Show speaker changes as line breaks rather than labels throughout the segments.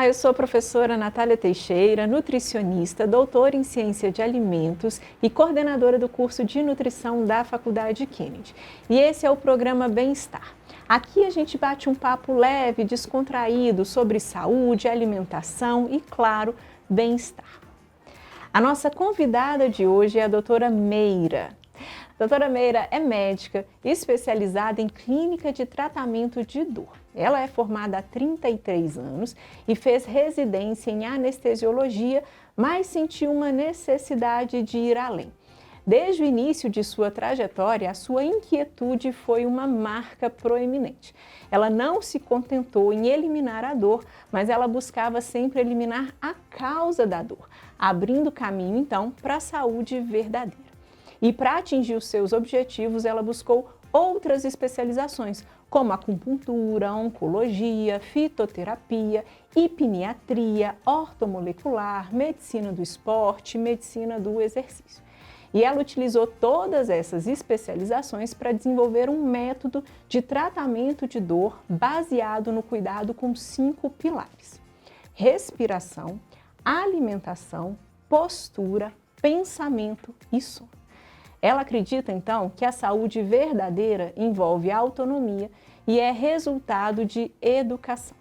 Olá, eu sou a professora Natália Teixeira, nutricionista, doutora em Ciência de Alimentos e coordenadora do curso de Nutrição da Faculdade Kennedy. E esse é o programa Bem-Estar. Aqui a gente bate um papo leve, descontraído sobre saúde, alimentação e, claro, bem-estar. A nossa convidada de hoje é a doutora Meira. A doutora Meira é médica especializada em clínica de tratamento de dor. Ela é formada há 33 anos e fez residência em anestesiologia, mas sentiu uma necessidade de ir além. Desde o início de sua trajetória, a sua inquietude foi uma marca proeminente. Ela não se contentou em eliminar a dor, mas ela buscava sempre eliminar a causa da dor, abrindo caminho, então, para a saúde verdadeira. E para atingir os seus objetivos, ela buscou outras especializações, como acupuntura, oncologia, fitoterapia, hipniatria, ortomolecular, medicina do esporte, medicina do exercício. E ela utilizou todas essas especializações para desenvolver um método de tratamento de dor baseado no cuidado com 5 pilares: respiração, alimentação, postura, pensamento e sono. Ela acredita, então, que a saúde verdadeira envolve autonomia e é resultado de educação.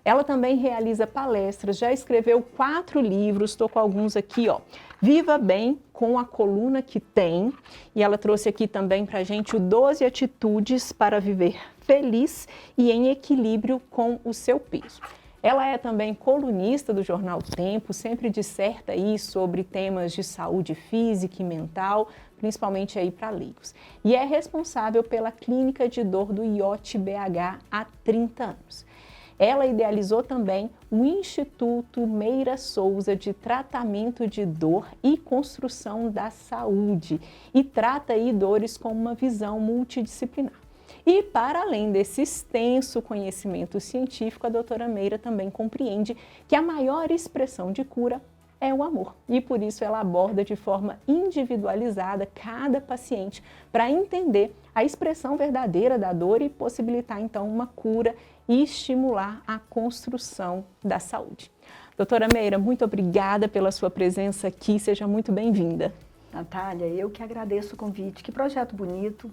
Ela também realiza palestras, já escreveu 4 livros, estou com alguns aqui, ó. Viva Bem, com a coluna que tem, e ela trouxe aqui também para a gente o 12 atitudes para viver feliz e em equilíbrio com o seu peso. Ela é também colunista do jornal Tempo, sempre disserta aí sobre temas de saúde física e mental, principalmente aí para leigos. E é responsável pela clínica de dor do IOT BH há 30 anos. Ela idealizou também o Instituto Meira Souza de Tratamento de Dor e Construção da Saúde e trata aí dores com uma visão multidisciplinar. E para além desse extenso conhecimento científico, a doutora Meira também compreende que a maior expressão de cura é o amor. E por isso ela aborda de forma individualizada cada paciente para entender a expressão verdadeira da dor e possibilitar então uma cura e estimular a construção da saúde. Doutora Meira, muito obrigada pela sua presença aqui, seja muito bem-vinda.
Natália, eu que agradeço o convite, que projeto bonito.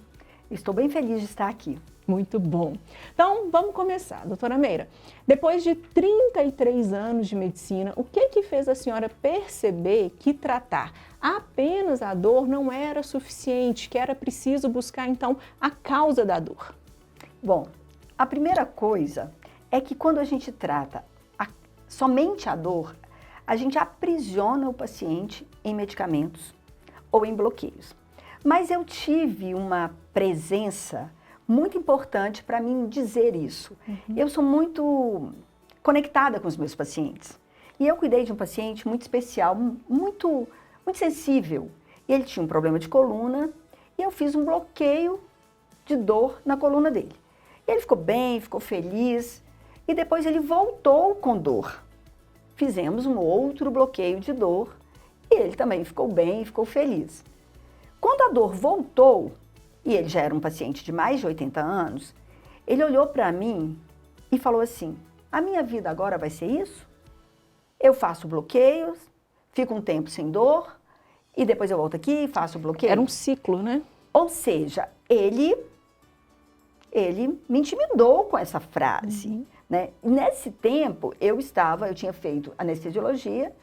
Estou bem feliz de estar aqui.
Muito bom. Então, vamos começar. Doutora Meira, depois de 33 anos de medicina, o que fez a senhora perceber que tratar apenas a dor não era suficiente, que era preciso buscar, então, a causa da dor?
Bom, a primeira coisa é que quando a gente trata somente a dor, a gente aprisiona o paciente em medicamentos ou em bloqueios. Mas eu tive uma presença muito importante para mim dizer isso. Eu sou muito conectada com os meus pacientes. E eu cuidei de um paciente muito especial, muito sensível. Ele tinha um problema de coluna e eu fiz um bloqueio de dor na coluna dele. Ele ficou bem, ficou feliz e depois ele voltou com dor. Fizemos um outro bloqueio de dor e ele também ficou bem, ficou feliz. Quando a dor voltou, e ele já era um paciente de mais de 80 anos, ele olhou para mim e falou assim: a minha vida agora vai ser isso? Eu faço bloqueios, fico um tempo sem dor, e depois eu volto aqui e faço bloqueio.
Era um ciclo, né?
Ou seja, ele me intimidou com essa frase. Né? Nesse tempo, eu tinha feito anestesiologia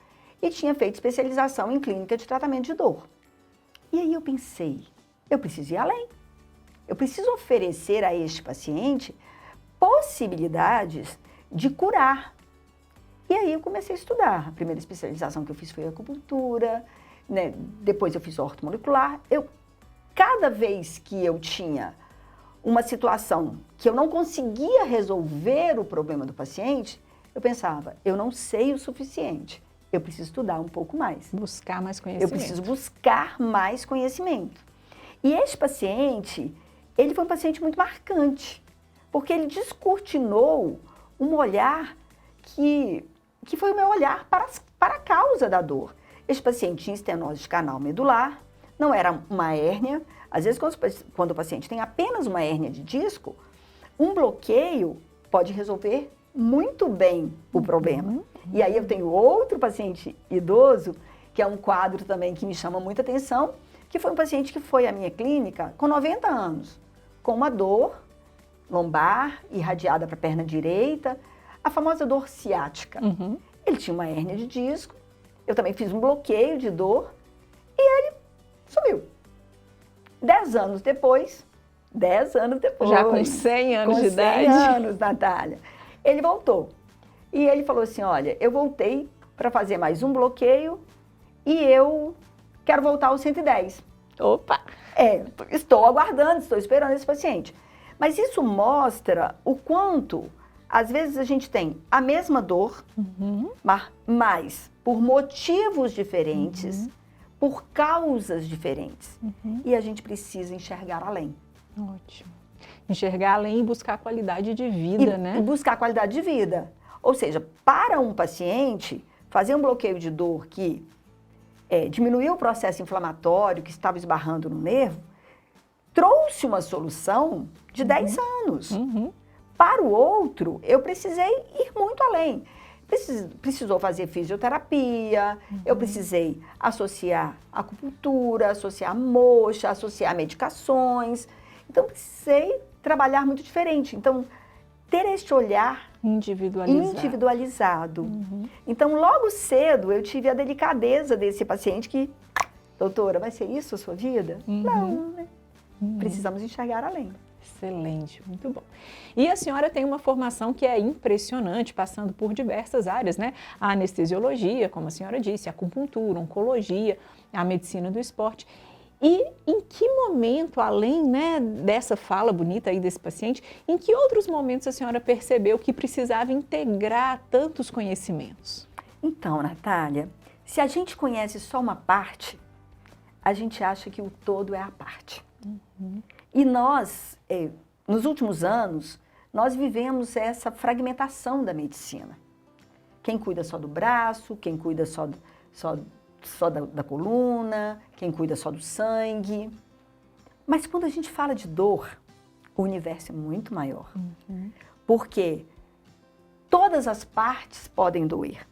e tinha feito especialização em clínica de tratamento de dor. E aí eu pensei, eu preciso ir além. Eu preciso oferecer a este paciente possibilidades de curar. E aí eu comecei a estudar. A primeira especialização que eu fiz foi acupuntura, né? Depois eu fiz ortomolecular. Cada vez que eu tinha uma situação que eu não conseguia resolver o problema do paciente, eu pensava, eu não sei o suficiente. Eu preciso estudar um pouco mais.
Buscar mais conhecimento.
Eu preciso buscar mais conhecimento. E esse paciente, ele foi um paciente muito marcante, porque ele descortinou um olhar que foi o meu olhar para a causa da dor. Esse paciente tinha estenose de canal medular, não era uma hérnia. Às vezes, quando o paciente tem apenas uma hérnia de disco, um bloqueio pode resolver muito bem o problema. E aí eu tenho outro paciente idoso, que é um quadro também que me chama muita atenção, que foi um paciente que foi à minha clínica com 90 anos, com uma dor lombar, irradiada para a perna direita, a famosa dor ciática. Ele tinha uma hérnia de disco, eu também fiz um bloqueio de dor e ele sumiu. 10 anos depois,
já com 100 anos de idade.
Com 100 anos, Natália. Ele voltou. E ele falou assim, olha, eu voltei para fazer mais um bloqueio e eu quero voltar aos 110.
Opa!
Estou aguardando, estou esperando esse paciente. Mas isso mostra o quanto, às vezes, a gente tem a mesma dor, mas por motivos diferentes, por causas diferentes. E a gente precisa enxergar além.
Ótimo. Enxergar além e buscar qualidade de vida, né?
E buscar qualidade de vida. Ou seja, para um paciente, fazer um bloqueio de dor que diminuiu o processo inflamatório que estava esbarrando no nervo, trouxe uma solução de 10 anos. Para o outro, eu precisei ir muito além. Precisou fazer fisioterapia, eu precisei associar acupuntura, associar moxa, associar medicações. Então, precisei trabalhar muito diferente. Então, ter este olhar individualizado. Então, logo cedo, eu tive a delicadeza desse paciente que, doutora, vai ser isso a sua vida? Não, né? Precisamos enxergar além.
Excelente, muito bom. E a senhora tem uma formação que é impressionante, passando por diversas áreas, né? A anestesiologia, como a senhora disse, a acupuntura, oncologia, a medicina do esporte. E em que momento, além, né, dessa fala bonita aí desse paciente, em que outros momentos a senhora percebeu que precisava integrar tantos conhecimentos?
Então, Natália, se a gente conhece só uma parte, a gente acha que o todo é a parte. E nós, nos últimos anos, nós vivemos essa fragmentação da medicina. Quem cuida só do braço, quem cuida só da coluna, quem cuida só do sangue. Mas quando a gente fala de dor, o universo é muito maior. Porque todas as partes podem doer.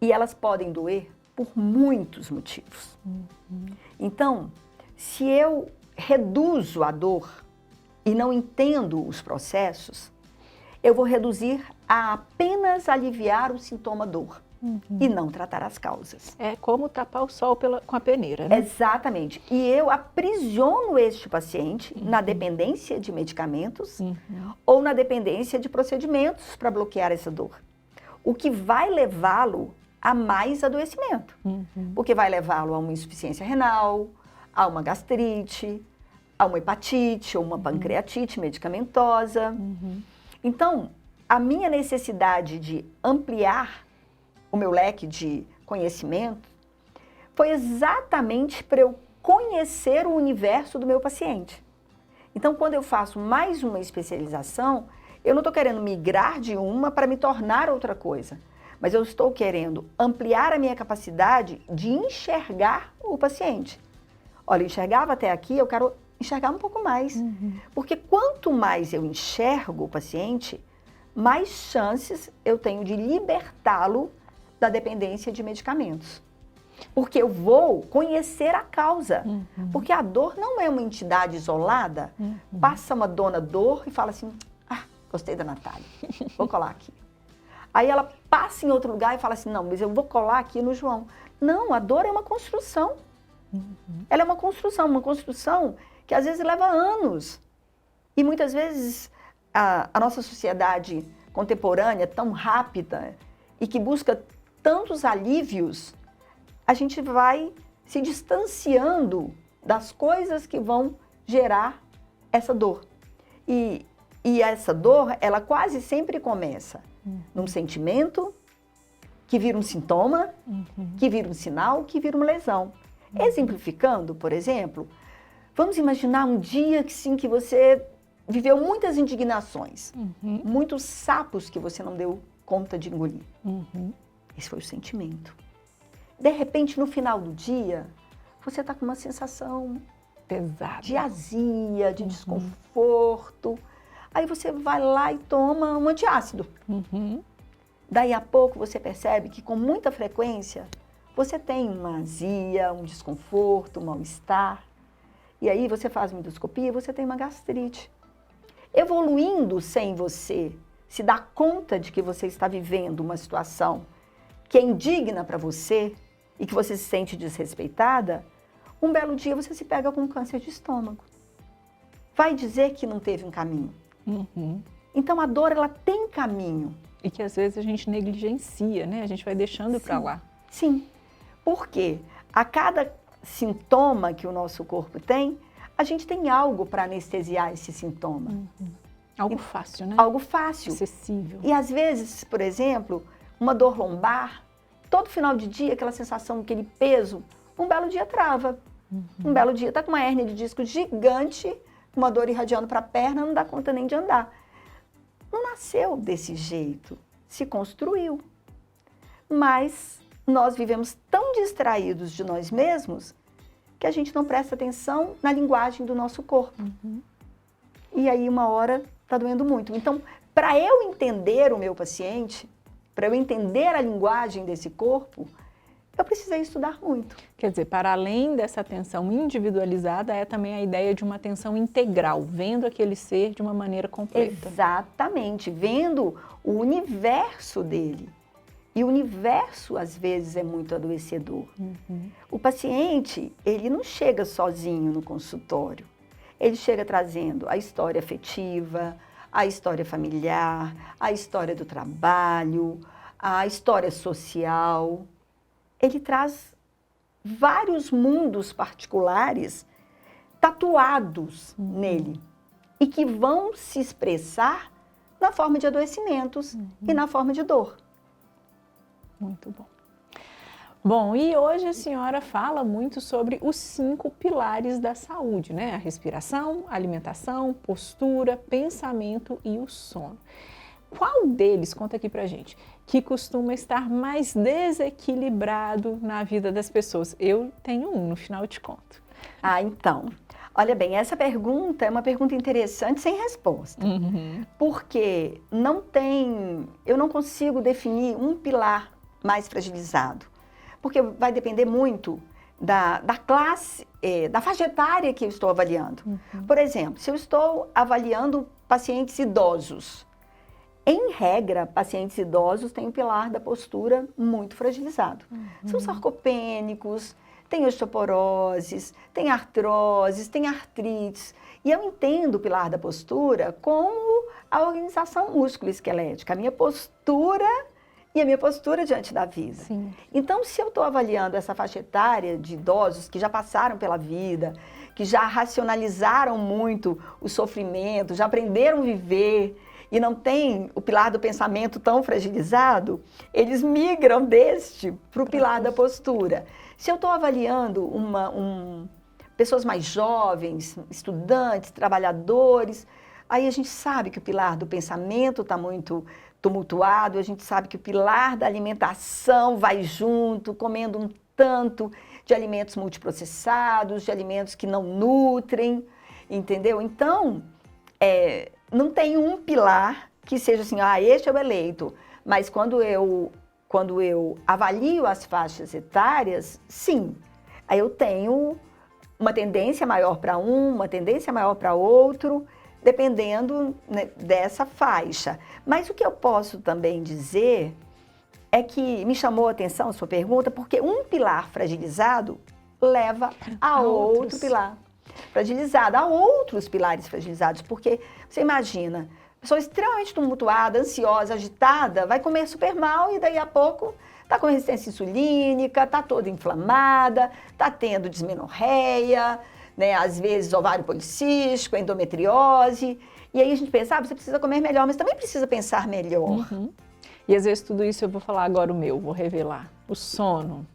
E elas podem doer por muitos motivos. Então, se eu reduzo a dor e não entendo os processos, eu vou reduzir a apenas aliviar o sintoma dor. E não tratar as causas.
É como tapar o sol com a peneira, né?
Exatamente. E eu aprisiono este paciente na dependência de medicamentos ou na dependência de procedimentos para bloquear essa dor. O que vai levá-lo a mais adoecimento. Porque vai levá-lo a uma insuficiência renal, a uma gastrite, a uma hepatite ou uma pancreatite medicamentosa. Então, a minha necessidade de ampliar o meu leque de conhecimento foi exatamente para eu conhecer o universo do meu paciente. Então, quando eu faço mais uma especialização, eu não estou querendo migrar de uma para me tornar outra coisa, mas eu estou querendo ampliar a minha capacidade de enxergar o paciente. Olha, eu enxergava até aqui, eu quero enxergar um pouco mais. Porque quanto mais eu enxergo o paciente, mais chances eu tenho de libertá-lo da dependência de medicamentos. Porque eu vou conhecer a causa. Porque a dor não é uma entidade isolada. Passa uma dona dor e fala assim, gostei da Natália, vou colar aqui. Aí ela passa em outro lugar e fala assim, não, mas eu vou colar aqui no João. Não, a dor é uma construção. Ela é uma construção que às vezes leva anos. E muitas vezes a nossa sociedade contemporânea, tão rápida e que busca tantos alívios, a gente vai se distanciando das coisas que vão gerar essa dor. E essa dor, ela quase sempre começa num sentimento, que vira um sintoma, que vira um sinal, que vira uma lesão. Exemplificando, por exemplo, vamos imaginar um dia que você viveu muitas indignações, muitos sapos que você não deu conta de engolir. Esse foi o sentimento. De repente, no final do dia, você está com uma sensação
pesada,
de azia, de desconforto. Aí você vai lá e toma um antiácido. Daí a pouco você percebe que com muita frequência você tem uma azia, um desconforto, um mal-estar. E aí você faz uma endoscopia e você tem uma gastrite. Evoluindo sem você se dar conta de que você está vivendo uma situação que é indigna para você e que você se sente desrespeitada, um belo dia você se pega com um câncer de estômago. Vai dizer que não teve um caminho. Então a dor, ela tem caminho.
E que às vezes a gente negligencia, né? A gente vai deixando para lá.
Sim, porque a cada sintoma que o nosso corpo tem, a gente tem algo para anestesiar esse sintoma.
Algo fácil, né?
Algo fácil.
Acessível.
E às vezes, por exemplo, uma dor lombar, todo final de dia, aquela sensação, aquele peso, um belo dia trava. Um belo dia tá com uma hérnia de disco gigante, uma dor irradiando para a perna, não dá conta nem de andar. Não nasceu desse jeito, se construiu. Mas nós vivemos tão distraídos de nós mesmos que a gente não presta atenção na linguagem do nosso corpo. E aí uma hora está doendo muito. Então, para eu entender o meu paciente, para eu entender a linguagem desse corpo, eu precisei estudar muito.
Quer dizer, para além dessa atenção individualizada, é também a ideia de uma atenção integral, vendo aquele ser de uma maneira completa.
Exatamente, vendo o universo dele. E o universo, às vezes, é muito adoecedor. O paciente, ele não chega sozinho no consultório. Ele chega trazendo a história afetiva, a história familiar, a história do trabalho, a história social. Ele traz vários mundos particulares tatuados nele e que vão se expressar na forma de adoecimentos e na forma de dor.
Muito bom. Bom, e hoje a senhora fala muito sobre os 5 pilares da saúde, né? A respiração, alimentação, postura, pensamento e o sono. Qual deles, conta aqui pra gente, que costuma estar mais desequilibrado na vida das pessoas? Eu tenho um, no final eu te conto.
Então, olha bem, essa pergunta é uma pergunta interessante sem resposta. Porque eu não consigo definir um pilar mais fragilizado. Porque vai depender muito da classe, da faixa etária que eu estou avaliando. Por exemplo, se eu estou avaliando pacientes idosos, em regra, pacientes idosos têm o pilar da postura muito fragilizado. São sarcopênicos, têm osteoporoses, têm artroses, têm artrites. E eu entendo o pilar da postura como a organização músculo-esquelética, a minha postura e a minha postura diante da vida.
Sim.
Então, se eu estou avaliando essa faixa etária de idosos que já passaram pela vida, que já racionalizaram muito o sofrimento, já aprenderam a viver e não tem o pilar do pensamento tão fragilizado, eles migram deste para o pilar da postura. Se eu estou avaliando pessoas mais jovens, estudantes, trabalhadores, aí a gente sabe que o pilar do pensamento está muito tumultuado, a gente sabe que o pilar da alimentação vai junto, comendo um tanto de alimentos multiprocessados, de alimentos que não nutrem, entendeu? Então, não tem um pilar que seja assim, este é o eleito, mas quando eu avalio as faixas etárias, sim, aí eu tenho uma tendência maior para uma tendência maior para outro, dependendo, né, dessa faixa. Mas o que eu posso também dizer é que me chamou a atenção a sua pergunta, porque um pilar fragilizado leva a outro pilar fragilizado, a outros pilares fragilizados, porque você imagina, pessoa extremamente tumultuada, ansiosa, agitada, vai comer super mal e daí a pouco está com resistência insulínica, está toda inflamada, está tendo dismenorreia, né, às vezes ovário policístico, endometriose, e aí a gente pensa, você precisa comer melhor, mas também precisa pensar melhor.
E às vezes tudo isso eu vou falar agora vou revelar, o sono.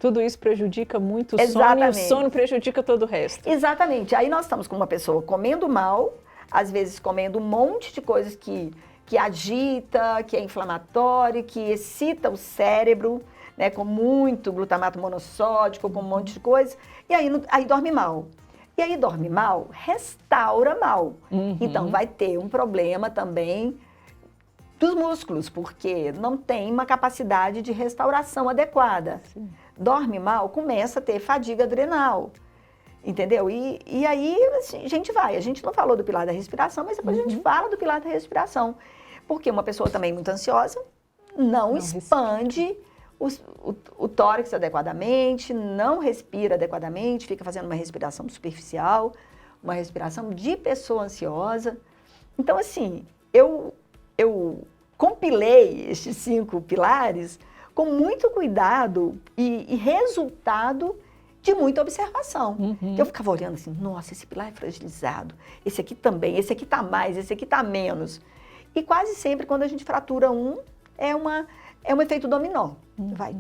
Tudo isso prejudica muito o sono e o sono prejudica todo o resto.
Exatamente. Aí nós estamos com uma pessoa comendo mal, às vezes comendo um monte de coisas que agita, que é inflamatório, que excita o cérebro, né, com muito glutamato monossódico, com um monte de coisa, e aí dorme mal. E aí dorme mal, restaura mal. Então vai ter um problema também dos músculos, porque não tem uma capacidade de restauração adequada.
Sim.
Dorme mal, começa a ter fadiga adrenal, entendeu? E aí assim, a gente não falou do pilar da respiração, mas depois a gente fala do pilar da respiração. Porque uma pessoa também muito ansiosa não expande o tórax adequadamente, não respira adequadamente, fica fazendo uma respiração superficial, uma respiração de pessoa ansiosa. Então, assim, eu compilei estes 5 pilares com muito cuidado e resultado de muita observação. Eu ficava olhando assim, nossa, esse pilar é fragilizado, esse aqui também, esse aqui tá mais, esse aqui tá menos. E quase sempre, quando a gente fratura um, é um efeito dominó. Vai.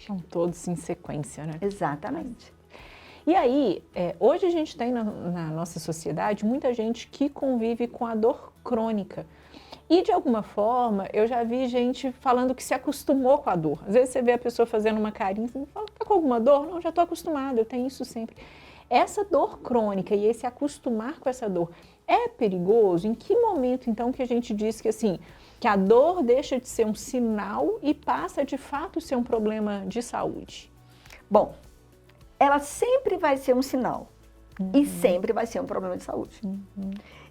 São todos em sequência, né?
Exatamente.
E aí, hoje a gente tem na nossa sociedade muita gente que convive com a dor crônica. E, de alguma forma, eu já vi gente falando que se acostumou com a dor. Às vezes você vê a pessoa fazendo uma carinha e fala, tá com alguma dor? Não, já estou acostumada, eu tenho isso sempre. Essa dor crônica e esse acostumar com essa dor é perigoso? Em que momento, então, que a gente diz que, assim, que a dor deixa de ser um sinal e passa, de fato, a ser um problema de saúde?
Bom, ela sempre vai ser um sinal e sempre vai ser um problema de saúde.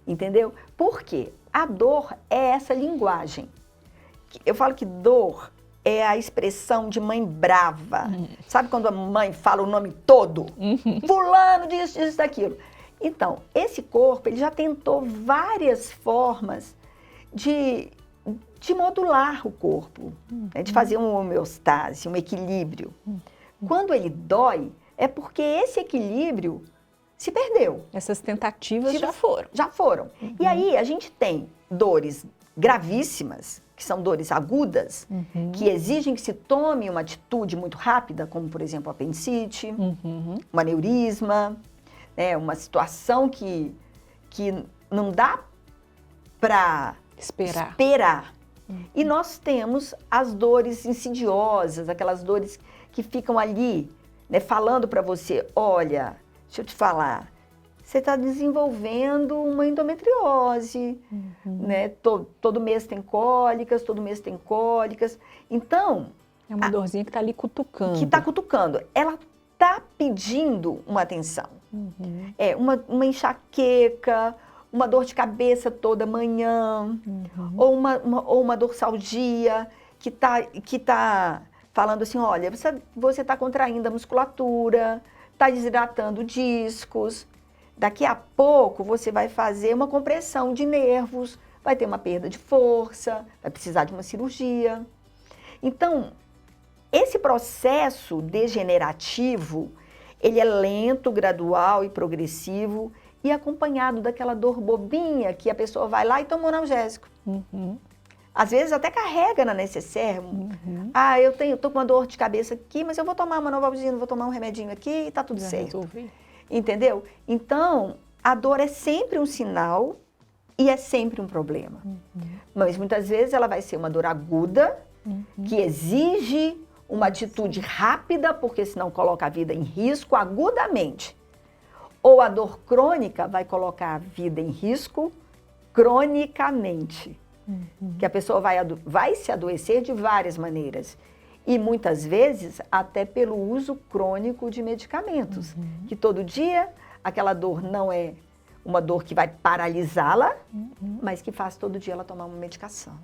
Entendeu? Por quê? A dor é essa linguagem. Eu falo que dor é a expressão de mãe brava. Sabe quando a mãe fala o nome todo? Fulano, disso, daquilo. Então, esse corpo, ele já tentou várias formas de modular o corpo, né? De fazer uma homeostase, um equilíbrio. Quando ele dói, é porque esse equilíbrio se perdeu.
Essas tentativas já foram.
Já foram. E aí a gente tem dores gravíssimas, que são dores agudas, que exigem que se tome uma atitude muito rápida, como, por exemplo, a apendicite, um aneurisma, né, uma situação que não dá para esperar. E nós temos as dores insidiosas, aquelas dores que ficam ali, né, falando para você, olha, deixa eu te falar, você está desenvolvendo uma endometriose, né? Todo mês tem cólicas, Então...
É uma dorzinha que está ali cutucando.
Que está cutucando. Ela está pedindo uma atenção. É uma enxaqueca, uma dor de cabeça toda manhã, ou uma dorsalgia que tá falando assim, olha, você está contraindo a musculatura, está desidratando discos, daqui a pouco você vai fazer uma compressão de nervos, vai ter uma perda de força, vai precisar de uma cirurgia. Então, esse processo degenerativo, ele é lento, gradual e progressivo e acompanhado daquela dor bobinha que a pessoa vai lá e toma um analgésico. Às vezes até carrega na necessaire. Eu tô com uma dor de cabeça aqui, mas eu vou tomar uma Novalgina, vou tomar um remedinho aqui e tá tudo certo.
Resolvi.
Entendeu? Então, a dor é sempre um sinal e é sempre um problema. Mas muitas vezes ela vai ser uma dor aguda, que exige uma atitude rápida, porque senão coloca a vida em risco agudamente. Ou a dor crônica vai colocar a vida em risco cronicamente. Que a pessoa vai se adoecer de várias maneiras. E muitas vezes até pelo uso crônico de medicamentos. Que todo dia aquela dor não é uma dor que vai paralisá-la, mas que faz todo dia ela tomar uma medicação.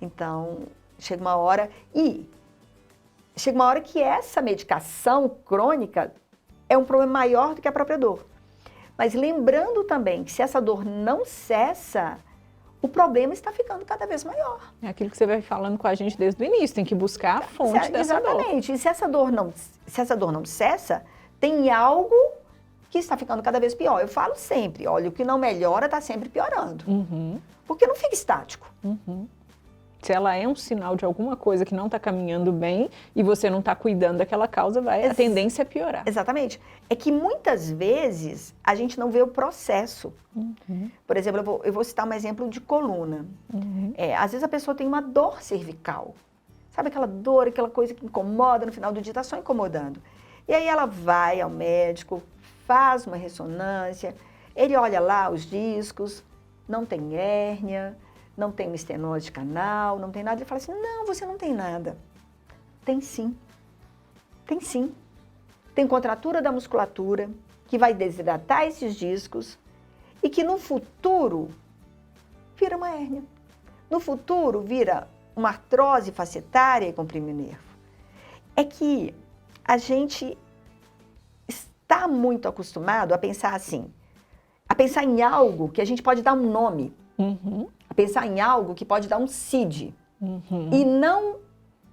Então, chega uma hora que essa medicação crônica é um problema maior do que a própria dor. Mas lembrando também que se essa dor não cessa, o problema está ficando cada vez maior.
É aquilo que você vai falando com a gente desde o início, tem que buscar a fonte dessa dor.
Exatamente. E se essa dor não cessa, tem algo que está ficando cada vez pior. Eu falo sempre, olha, o que não melhora está sempre piorando. Porque não fica estático.
Se ela é um sinal de alguma coisa que não está caminhando bem e você não está cuidando daquela causa, a tendência é piorar.
Exatamente. É que muitas vezes a gente não vê o processo. Por exemplo, eu vou citar um exemplo de coluna. Às vezes a pessoa tem uma dor cervical. Sabe aquela dor, aquela coisa que incomoda no final do dia, está só incomodando. E aí ela vai ao médico, faz uma ressonância, ele olha lá os discos, não tem hérnia, não tem uma estenose de canal, não tem nada. Ele fala assim, não, você não tem nada. Tem sim, tem sim. Tem contratura da musculatura, que vai desidratar esses discos e que no futuro vira uma hérnia. No futuro vira uma artrose facetária e comprime o nervo. É que a gente está muito acostumado a pensar assim, a pensar em algo que a gente pode dar um nome, a pensar em algo que pode dar um CID, e não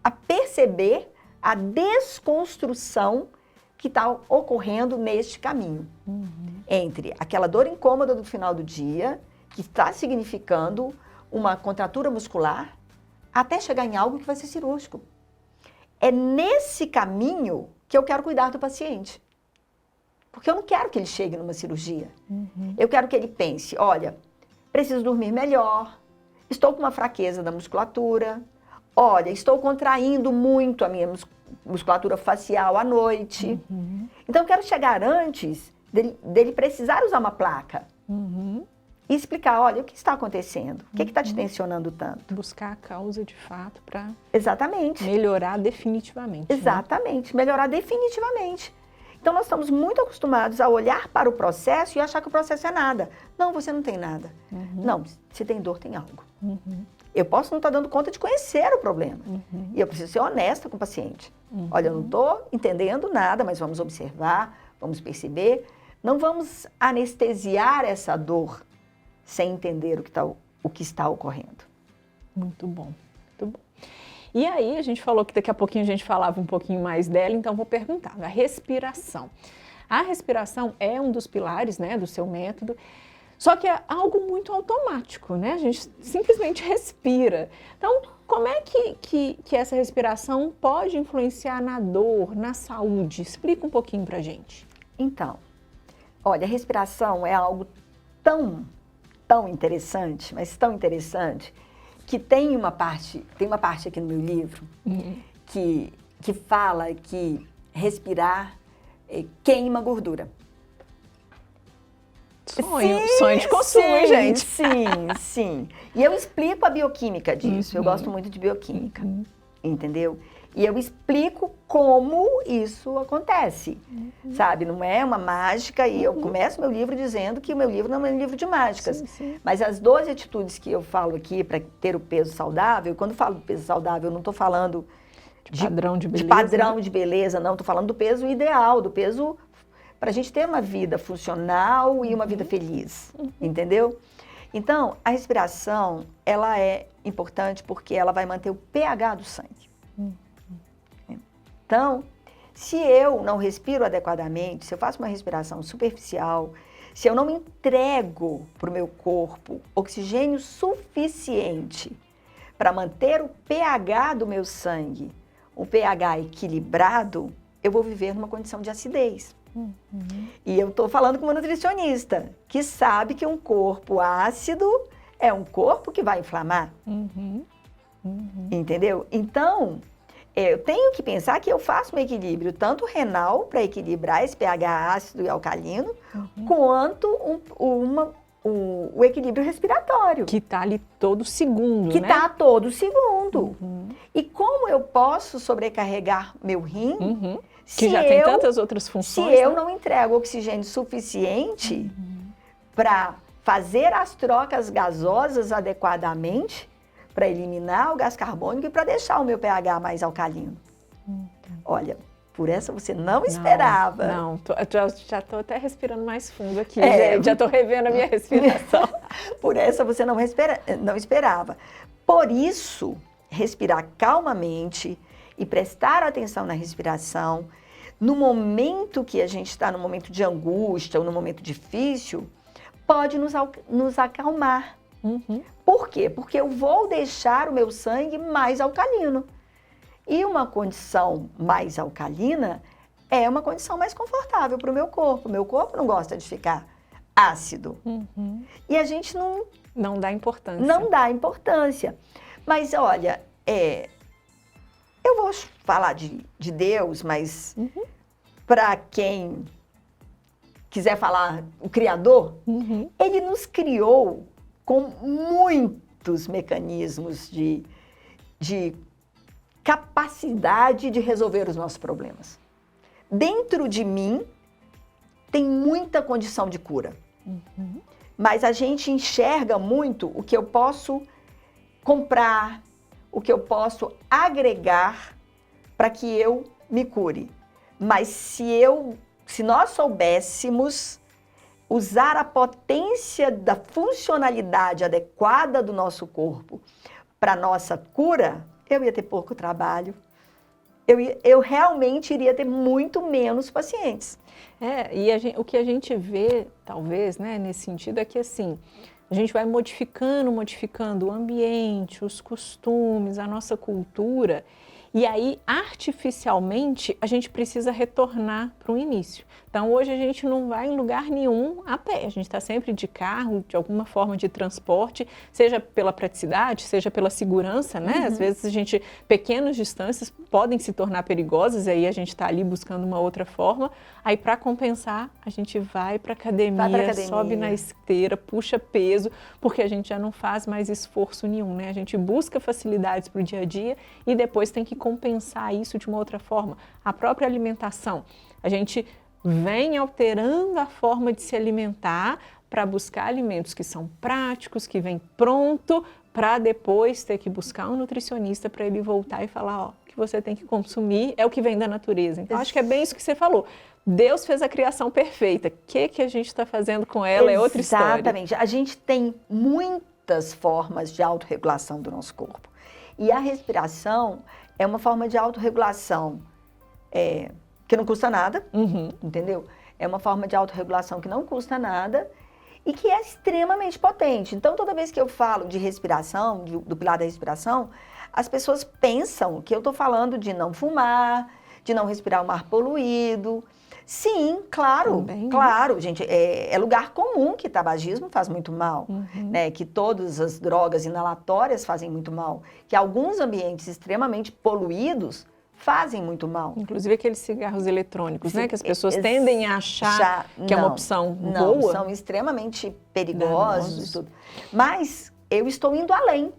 a perceber a desconstrução que está ocorrendo neste caminho, entre aquela dor incômoda do final do dia, que está significando uma contratura muscular, até chegar em algo que vai ser cirúrgico. É nesse caminho que eu quero cuidar do paciente. Porque eu não quero que ele chegue numa cirurgia. Eu quero que ele pense, olha, preciso dormir melhor, estou com uma fraqueza da musculatura, olha, estou contraindo muito a minha musculatura facial à noite. Então, eu quero chegar antes dele precisar usar uma placa. E explicar, olha, o que está acontecendo? O que está te tensionando tanto?
Buscar a causa de fato para
Exatamente.
melhorar definitivamente.
Exatamente, melhorar definitivamente. Então, nós estamos muito acostumados a olhar para o processo e achar que o processo é nada. Não, você não tem nada. Não, se tem dor, tem algo. Eu posso não estar dando conta de conhecer o problema. E eu preciso ser honesta com o paciente. Olha, eu não estou entendendo nada, mas vamos observar, vamos perceber. Não vamos anestesiar essa dor sem entender o que está ocorrendo.
Muito bom, muito bom. E aí, a gente falou que daqui a pouquinho a gente falava um pouquinho mais dela, então vou perguntar, a respiração. A respiração é um dos pilares, né, do seu método, só que é algo muito automático, né? A gente simplesmente respira. Então, como é que essa respiração pode influenciar na dor, na saúde? Explica um pouquinho pra gente.
Então, olha, a respiração é algo tão interessante, mas tão interessante, que tem uma parte aqui no meu livro que fala que respirar queima gordura.
Sonho de consumo, hein, gente?
Sim. E eu explico a bioquímica disso, eu gosto muito de bioquímica, entendeu? E eu explico como isso acontece, sabe? Não é uma mágica, e eu começo meu livro dizendo que o meu livro não é um livro de mágicas. Mas as 12 atitudes que eu falo aqui para ter o peso saudável, quando eu falo do peso saudável, eu não estou falando
de padrão de beleza,
padrão de beleza, não. Estou falando do peso ideal, do peso para a gente ter uma vida funcional e uma vida feliz, entendeu? Então, a respiração, ela é importante porque ela vai manter o pH do sangue. Então, se eu não respiro adequadamente, se eu faço uma respiração superficial, se eu não entrego para o meu corpo oxigênio suficiente para manter o pH do meu sangue, o pH equilibrado, eu vou viver numa condição de acidez. E eu estou falando com uma nutricionista que sabe que um corpo ácido é um corpo que vai inflamar. Entendeu? Então, eu tenho que pensar que eu faço um equilíbrio tanto renal para equilibrar esse pH ácido e alcalino, quanto o equilíbrio respiratório.
Que está ali todo segundo,
que
né?
Que está todo segundo. E como eu posso sobrecarregar meu rim,
que já tem tantas outras funções,
se eu não entrego oxigênio suficiente para fazer as trocas gasosas adequadamente, para eliminar o gás carbônico e para deixar o meu pH mais alcalino. Olha, por essa você não esperava.
Não, já estou até respirando mais fundo aqui, gente. Já estou revendo a minha respiração.
Por essa você não esperava. Por isso, respirar calmamente e prestar atenção na respiração, no momento que a gente está no momento de angústia ou no momento difícil, pode nos acalmar. Por quê? Porque eu vou deixar o meu sangue mais alcalino. E uma condição mais alcalina é uma condição mais confortável para o meu corpo. O meu corpo não gosta de ficar ácido. E a gente
não dá importância.
Não dá importância. Mas olha, eu vou falar de Deus, mas para quem quiser falar o Criador, ele nos criou com muitos mecanismos de capacidade de resolver os nossos problemas. Dentro de mim tem muita condição de cura. Mas a gente enxerga muito o que eu posso comprar, o que eu posso agregar para que eu me cure. Mas se nós soubéssemos usar a potência da funcionalidade adequada do nosso corpo para nossa cura, eu ia ter pouco trabalho. Eu realmente iria ter muito menos pacientes.
O que a gente vê, talvez, né, nesse sentido, é que assim, a gente vai modificando o ambiente, os costumes, a nossa cultura, e aí, artificialmente, a gente precisa retornar para o início. Então, hoje a gente não vai em lugar nenhum a pé, a gente está sempre de carro, de alguma forma de transporte, seja pela praticidade, seja pela segurança, né? Às vezes pequenas distâncias podem se tornar perigosas, e aí a gente está ali buscando uma outra forma. Aí, para compensar, a gente vai para a academia, sobe na esteira, puxa peso, porque a gente já não faz mais esforço nenhum, né? A gente busca facilidades para o dia a dia e depois tem que compensar isso de uma outra forma. A própria alimentação, a gente vem alterando a forma de se alimentar para buscar alimentos que são práticos, que vem pronto, para depois ter que buscar um nutricionista para ele voltar e falar, ó, que você tem que consumir é o que vem da natureza. Então, acho que é bem isso que você falou. Deus fez a criação perfeita. O que a gente está fazendo com ela é outra história.
Exatamente. A gente tem muitas formas de autorregulação do nosso corpo. E a respiração é uma forma de autorregulação que não custa nada, entendeu? É uma forma de autorregulação que não custa nada e que é extremamente potente. Então, toda vez que eu falo de respiração, do pilar da respiração, as pessoas pensam que eu estou falando de não fumar, de não respirar o ar poluído. Sim, claro, claro, gente, é lugar comum que tabagismo faz muito mal, né? Que todas as drogas inalatórias fazem muito mal, que alguns ambientes extremamente poluídos fazem muito mal.
Inclusive aqueles cigarros eletrônicos, né? Que as pessoas tendem a achar que é uma opção boa.
Não, são extremamente perigosos e tudo. Mas eu estou indo além.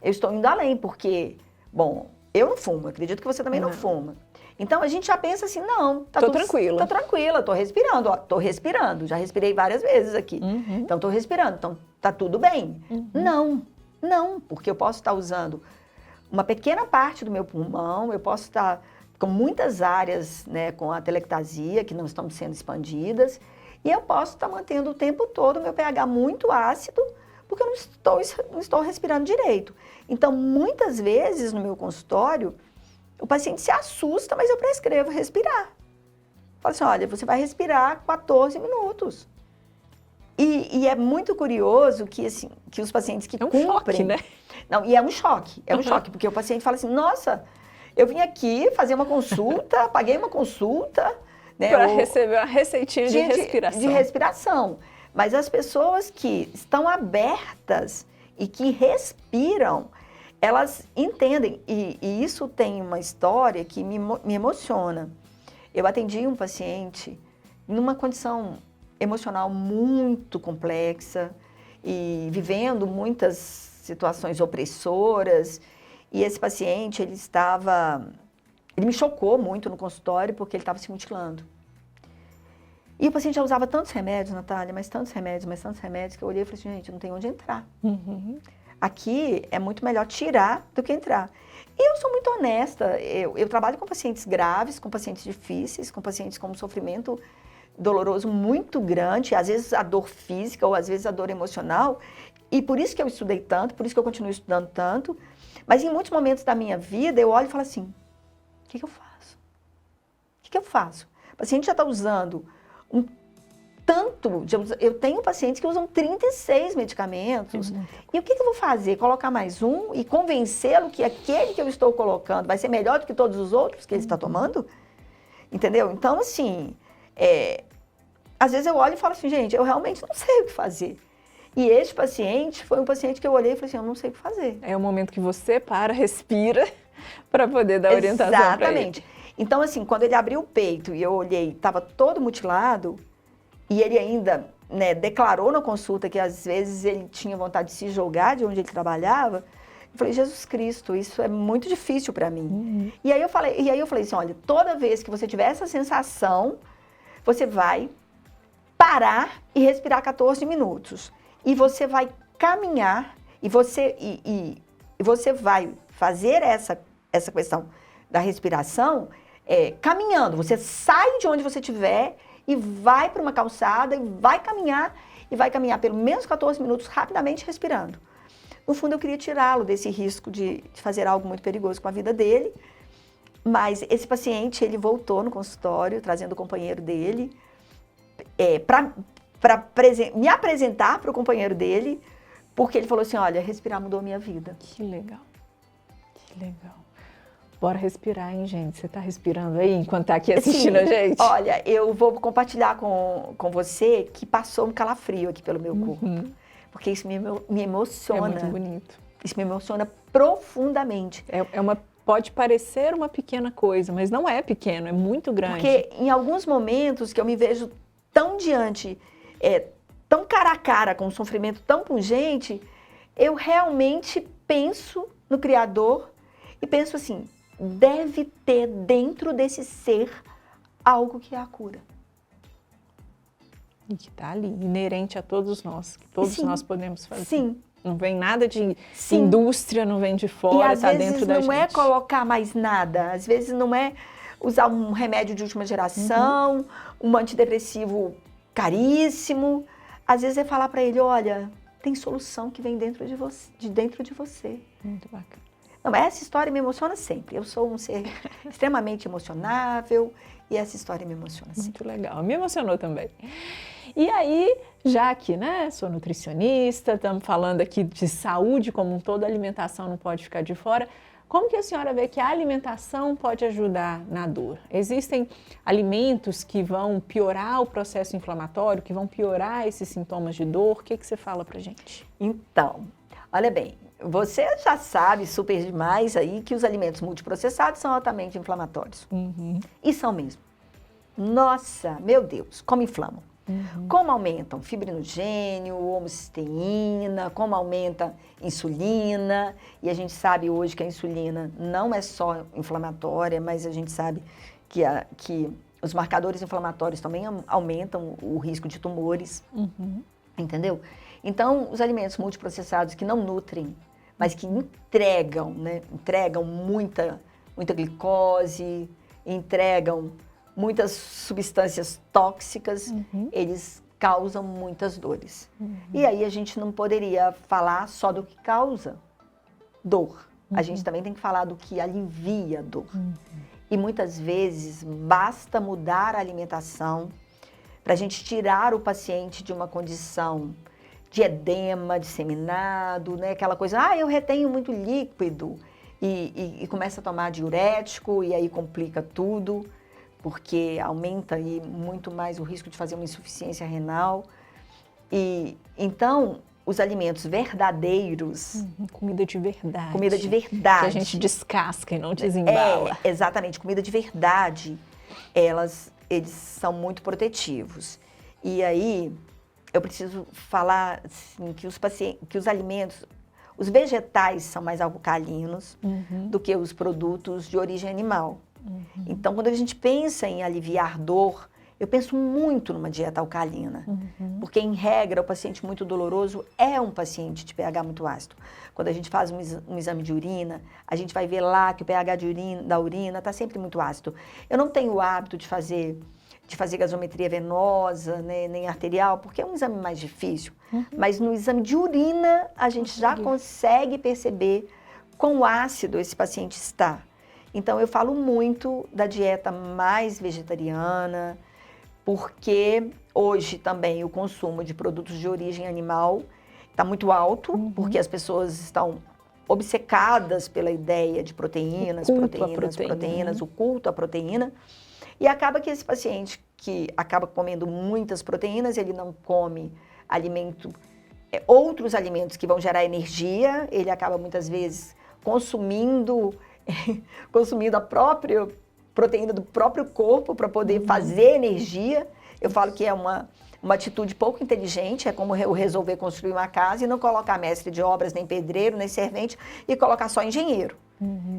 Eu estou indo além porque, bom, eu não fumo, acredito que você também não fuma. Então, a gente já pensa assim, não,
tô tranquila.
Tô tranquila, tô respirando, ó, tô respirando, já respirei várias vezes aqui. Então, tô respirando, então tá tudo bem. Não, porque eu posso estar usando uma pequena parte do meu pulmão, eu posso estar com muitas áreas, né, com a telectasia, que não estão sendo expandidas, e eu posso estar mantendo o tempo todo o meu pH muito ácido, porque eu não estou respirando direito. Então, muitas vezes no meu consultório, o paciente se assusta, mas eu prescrevo respirar. Falo assim, olha, você vai respirar 14 minutos. E é muito curioso que, assim, que os pacientes que cumprem...
choque, né?
Não, e é um choque, porque o paciente fala assim, nossa, eu vim aqui fazer uma consulta, paguei uma consulta... Né,
para receber uma receitinha de respiração.
De respiração. Mas as pessoas que estão abertas e que respiram, elas entendem, e isso tem uma história que me emociona. Eu atendi um paciente numa condição emocional muito complexa e vivendo muitas situações opressoras. E esse paciente, ele me chocou muito no consultório porque ele estava se mutilando. E o paciente já usava tantos remédios, Natália, mas tantos remédios, que eu olhei e falei assim, gente, não tem onde entrar. Aqui é muito melhor tirar do que entrar. E eu sou muito honesta, eu trabalho com pacientes graves, com pacientes difíceis, com pacientes com um sofrimento doloroso muito grande, às vezes a dor física ou às vezes a dor emocional, e por isso que eu estudei tanto, por isso que eu continuo estudando tanto, mas em muitos momentos da minha vida eu olho e falo assim, o que eu faço? O que eu faço? O paciente já está usando eu tenho pacientes que usam 36 medicamentos. E o que eu vou fazer? Colocar mais um e convencê-lo que aquele que eu estou colocando vai ser melhor do que todos os outros que ele está tomando? Entendeu? Então, assim, às vezes eu olho e falo assim, gente, eu realmente não sei o que fazer. E este paciente foi um paciente que eu olhei e falei assim, eu não sei o que fazer.
É o momento que você respira, para poder dar orientação para ele.
Exatamente. Então, assim, quando ele abriu o peito e eu olhei, estava todo mutilado, E ele ainda, né, declarou na consulta que às vezes ele tinha vontade de se jogar de onde ele trabalhava. Eu falei, Jesus Cristo, isso é muito difícil para mim. E aí eu falei assim, olha, toda vez que você tiver essa sensação, você vai parar e respirar 14 minutos. E você vai caminhar e você vai fazer essa questão da respiração caminhando. Você sai de onde você estiver e vai para uma calçada e vai caminhar pelo menos 14 minutos rapidamente respirando. No fundo, eu queria tirá-lo desse risco de fazer algo muito perigoso com a vida dele, mas esse paciente, ele voltou no consultório, trazendo o companheiro dele, para me apresentar para o companheiro dele, porque ele falou assim, olha, respirar mudou a minha vida.
Que legal, que legal. Bora respirar, hein, gente? Você tá respirando aí enquanto tá aqui assistindo a gente?
Olha, eu vou compartilhar com você que passou um calafrio aqui pelo meu corpo. Porque isso me emociona.
É muito bonito.
Isso me emociona profundamente.
Pode parecer uma pequena coisa, mas não é pequeno, é muito grande.
Porque em alguns momentos que eu me vejo tão diante, tão cara a cara com um sofrimento tão pungente, eu realmente penso no Criador e penso assim, deve ter dentro desse ser algo que é a cura.
E que está ali, inerente a todos nós, que todos nós podemos fazer.
Sim.
Não vem nada de indústria, não vem de fora, está dentro da gente.
E às vezes não é colocar mais nada, às vezes não é usar um remédio de última geração, um antidepressivo caríssimo. Às vezes é falar para ele, olha, tem solução que vem dentro de você.
Muito bacana.
Não, essa história me emociona sempre. Eu sou um ser extremamente emocionável e essa história me emociona sempre.
Muito legal, me emocionou também. E aí, já que, sou nutricionista, estamos falando aqui de saúde como um todo, a alimentação não pode ficar de fora. Como que a senhora vê que a alimentação pode ajudar na dor? Existem alimentos que vão piorar o processo inflamatório, que vão piorar esses sintomas de dor? O que você fala pra gente?
Então, olha bem, você já sabe super demais aí que os alimentos multiprocessados são altamente inflamatórios. E são mesmo. Nossa, meu Deus, como inflamam. Como aumentam fibrinogênio, homocisteína, como aumenta insulina. E a gente sabe hoje que a insulina não é só inflamatória, mas a gente sabe que os marcadores inflamatórios também aumentam o risco de tumores. Entendeu? Então, os alimentos multiprocessados que não nutrem, mas que entregam muita glicose, entregam muitas substâncias tóxicas, eles causam muitas dores. E aí a gente não poderia falar só do que causa dor. A gente também tem que falar do que alivia a dor. E muitas vezes basta mudar a alimentação para a gente tirar o paciente de uma condição de edema disseminado, aquela coisa, eu retenho muito líquido e começa a tomar diurético e aí complica tudo, porque aumenta aí muito mais o risco de fazer uma insuficiência renal. E então, os alimentos verdadeiros...
Comida de verdade.
Comida de verdade.
Que a gente descasca e não desembala.
Exatamente. Comida de verdade, eles são muito protetivos. E aí, eu preciso falar assim, que os alimentos, os vegetais são mais alcalinos do que os produtos de origem animal. Então, quando a gente pensa em aliviar dor, eu penso muito numa dieta alcalina, porque, em regra, o paciente muito doloroso é um paciente de pH muito ácido. Quando a gente faz um exame de urina, a gente vai ver lá que o pH da urina está sempre muito ácido. Eu não tenho o hábito de fazer gasometria venosa, nem arterial, porque é um exame mais difícil. Mas no exame de urina, a gente já consegue perceber quão ácido esse paciente está. Então, eu falo muito da dieta mais vegetariana, porque hoje também o consumo de produtos de origem animal está muito alto, porque as pessoas estão obcecadas pela ideia de proteínas, o culto à proteína. E acaba que esse paciente que acaba comendo muitas proteínas, ele não come outros alimentos que vão gerar energia, ele acaba muitas vezes consumindo a própria proteína do próprio corpo para poder fazer energia, Eu falo que é uma atitude pouco inteligente, é como eu resolver construir uma casa e não colocar mestre de obras, nem pedreiro, nem servente, e colocar só engenheiro.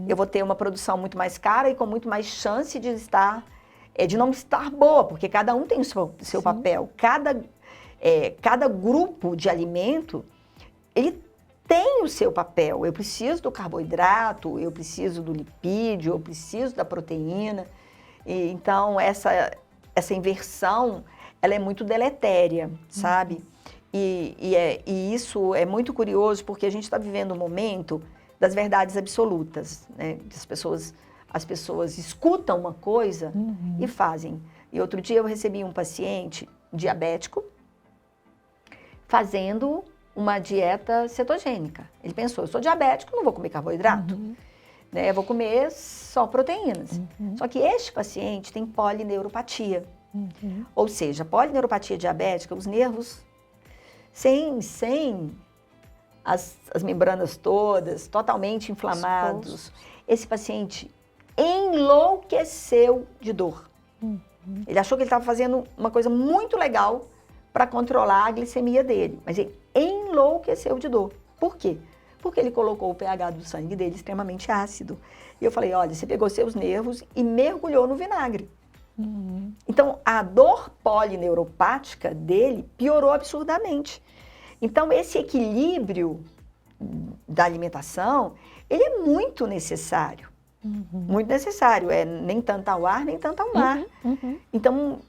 Eu vou ter uma produção muito mais cara e com muito mais chance de não estar boa, porque cada um tem o seu papel. Cada grupo de alimento, ele tem o seu papel. Eu preciso do carboidrato, eu preciso do lipídio, eu preciso da proteína. Então, essa inversão, ela é muito deletéria, sabe? E isso é muito curioso, porque a gente está vivendo um momento das verdades absolutas, né? As pessoas escutam uma coisa e fazem. E outro dia eu recebi um paciente diabético fazendo uma dieta cetogênica. Ele pensou, eu sou diabético, não vou comer carboidrato, né? Eu vou comer só proteínas. Só que este paciente tem polineuropatia. Ou seja, polineuropatia diabética, os nervos sem as membranas todas, totalmente inflamados. Esse paciente enlouqueceu de dor. Ele achou que ele estava fazendo uma coisa muito legal para controlar a glicemia dele, mas ele enlouqueceu de dor. Por quê? Porque ele colocou o pH do sangue dele extremamente ácido. E eu falei, olha, você pegou seus nervos e mergulhou no vinagre. Então, a dor polineuropática dele piorou absurdamente. Então, esse equilíbrio da alimentação, ele é muito necessário. Muito necessário. Nem tanto ao ar, nem tanto ao mar. Então,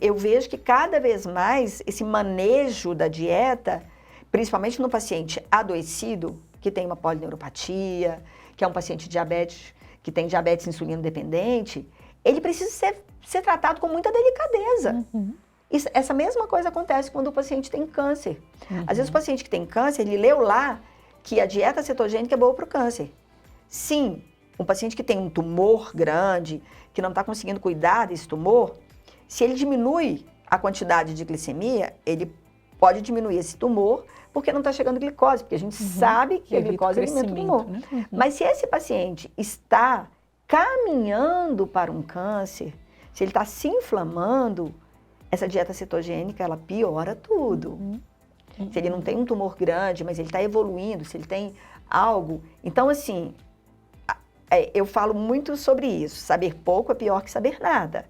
eu vejo que cada vez mais esse manejo da dieta, principalmente no paciente adoecido, que tem uma polineuropatia, que é um paciente diabético, que tem diabetes insulino dependente, ele precisa ser tratado com muita delicadeza. Essa mesma coisa acontece quando o paciente tem câncer. Às vezes o paciente que tem câncer, ele leu lá que a dieta cetogênica é boa para o câncer. Sim, um paciente que tem um tumor grande, que não está conseguindo cuidar desse tumor, se ele diminui a quantidade de glicemia, ele pode diminuir esse tumor porque não está chegando glicose, porque a gente sabe que a glicose alimenta o tumor. Né? Mas se esse paciente está caminhando para um câncer, se ele está se inflamando, essa dieta cetogênica, ela piora tudo. Se ele não tem um tumor grande, mas ele está evoluindo, se ele tem algo... Então, assim, eu falo muito sobre isso. Saber pouco é pior que saber nada.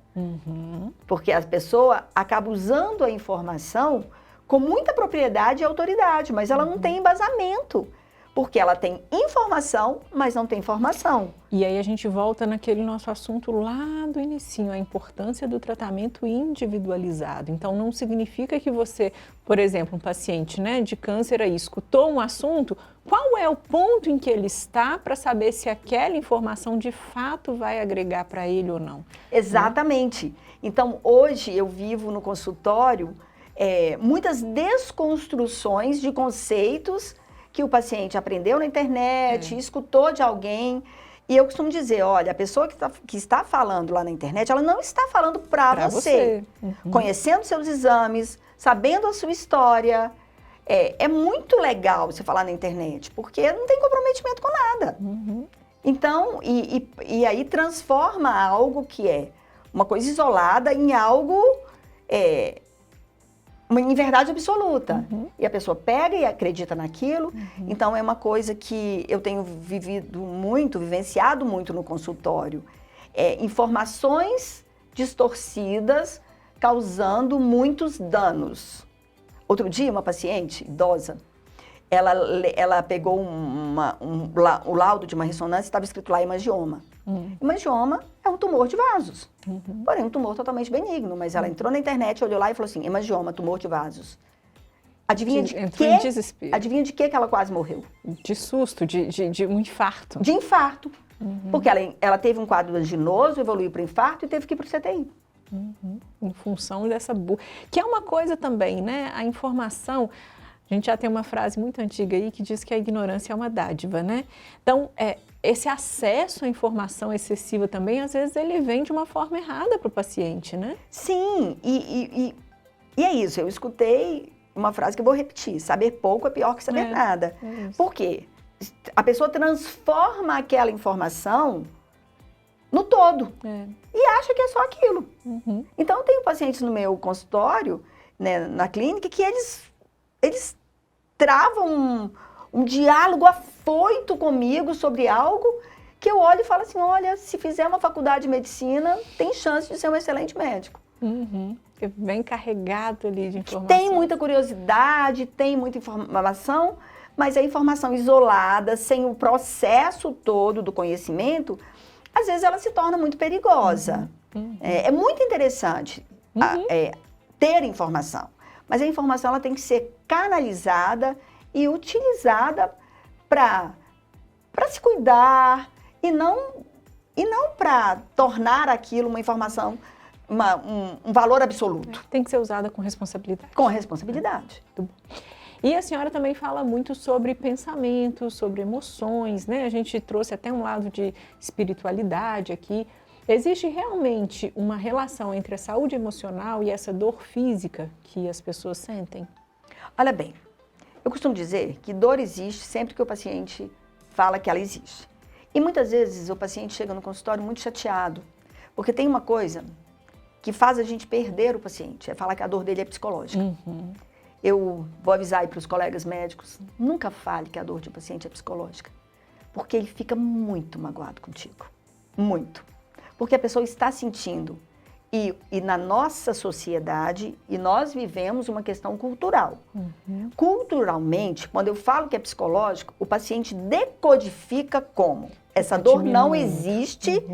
Porque a pessoa acaba usando a informação com muita propriedade e autoridade, mas ela não tem embasamento. Porque ela tem informação, mas não tem formação.
E aí a gente volta naquele nosso assunto lá do inicinho, a importância do tratamento individualizado. Então não significa que você, por exemplo, um paciente, né, de câncer aí, escutou um assunto, qual é o ponto em que ele está para saber se aquela informação de fato vai agregar para ele ou não?
Exatamente. Então hoje eu vivo no consultório muitas desconstruções de conceitos que o paciente aprendeu na internet, escutou de alguém. E eu costumo dizer, olha, a pessoa que está falando lá na internet, ela não está falando para você. Conhecendo seus exames, sabendo a sua história. É muito legal você falar na internet, porque não tem comprometimento com nada. Então, e aí transforma algo que é uma coisa isolada em algo... em verdade absoluta. E a pessoa pega e acredita naquilo. Então, é uma coisa que eu tenho vivenciado muito no consultório. Informações distorcidas causando muitos danos. Outro dia, uma paciente idosa, ela pegou o laudo de uma ressonância e estava escrito lá hemangioma. Hemangioma é um tumor de vasos. Porém, um tumor totalmente benigno. Mas ela entrou na internet, olhou lá e falou assim, hemangioma, tumor de vasos. Adivinha de
em desespero.
Adivinha de que ela quase morreu?
De susto, de um infarto.
De infarto. Porque ela teve um quadro anginoso, evoluiu para o infarto e teve que ir para o CTI.
Em função dessa... Que é uma coisa também, né? A informação... A gente já tem uma frase muito antiga aí que diz que a ignorância é uma dádiva, né? Então, esse acesso à informação excessiva também, às vezes, ele vem de uma forma errada para o paciente, né?
Sim, e é isso. Eu escutei uma frase que eu vou repetir. Saber pouco é pior que saber nada. Por quê? A pessoa transforma aquela informação no todo.
É.
E acha que é só aquilo.
Uhum.
Então, eu tenho pacientes no meu consultório, né, na clínica, que eles travam um diálogo afoito comigo sobre algo que eu olho e falo assim, olha, se fizer uma faculdade de medicina, tem chance de ser um excelente médico.
Uhum. Bem carregado ali de informação.
Tem muita curiosidade, tem muita informação, mas a informação isolada, sem o processo todo do conhecimento, às vezes ela se torna muito perigosa.
Uhum.
É muito interessante ter informação, mas a informação ela tem que ser canalizada e utilizada para se cuidar e não para tornar aquilo uma informação, um valor absoluto.
Tem que ser usada com responsabilidade.
Com responsabilidade.
Muito bom. E a senhora também fala muito sobre pensamentos, sobre emoções, né? A gente trouxe até um lado de espiritualidade aqui. Existe realmente uma relação entre a saúde emocional e essa dor física que as pessoas sentem?
Olha bem, eu costumo dizer que dor existe sempre que o paciente fala que ela existe. E muitas vezes o paciente chega no consultório muito chateado, porque tem uma coisa que faz a gente perder o paciente, é falar que a dor dele é psicológica.
Uhum.
Eu vou avisar aí para os colegas médicos, nunca fale que a dor de um paciente é psicológica, porque ele fica muito magoado contigo, muito. Porque a pessoa está sentindo, e na nossa sociedade, e nós vivemos uma questão cultural.
Uhum.
Culturalmente, quando eu falo que é psicológico, o paciente decodifica como essa dor não existe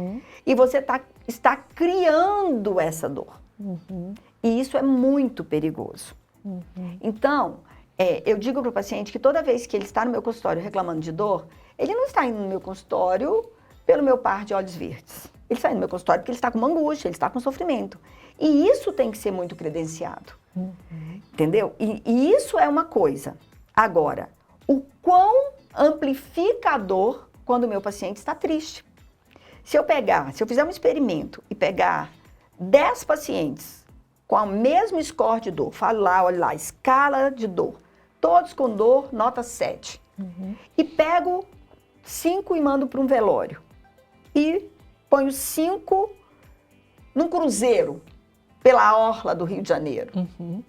e você está criando essa dor.
Uhum.
E isso é muito perigoso.
Uhum.
Então, eu digo para o paciente que toda vez que ele está no meu consultório reclamando de dor, ele não está indo no meu consultório pelo meu par de olhos verdes. Ele está indo no meu consultório porque ele está com uma angústia, ele está com sofrimento. E isso tem que ser muito credenciado.
Uhum.
Entendeu? E isso é uma coisa. Agora, o quão amplifica a dor quando o meu paciente está triste. Se eu fizer um experimento e pegar 10 pacientes com o mesmo score de dor, falo lá, olha lá, escala de dor, todos com dor, nota 7.
Uhum.
E pego 5 e mando para um velório. E ponho 5 num cruzeiro pela orla do Rio de Janeiro.
Uhum.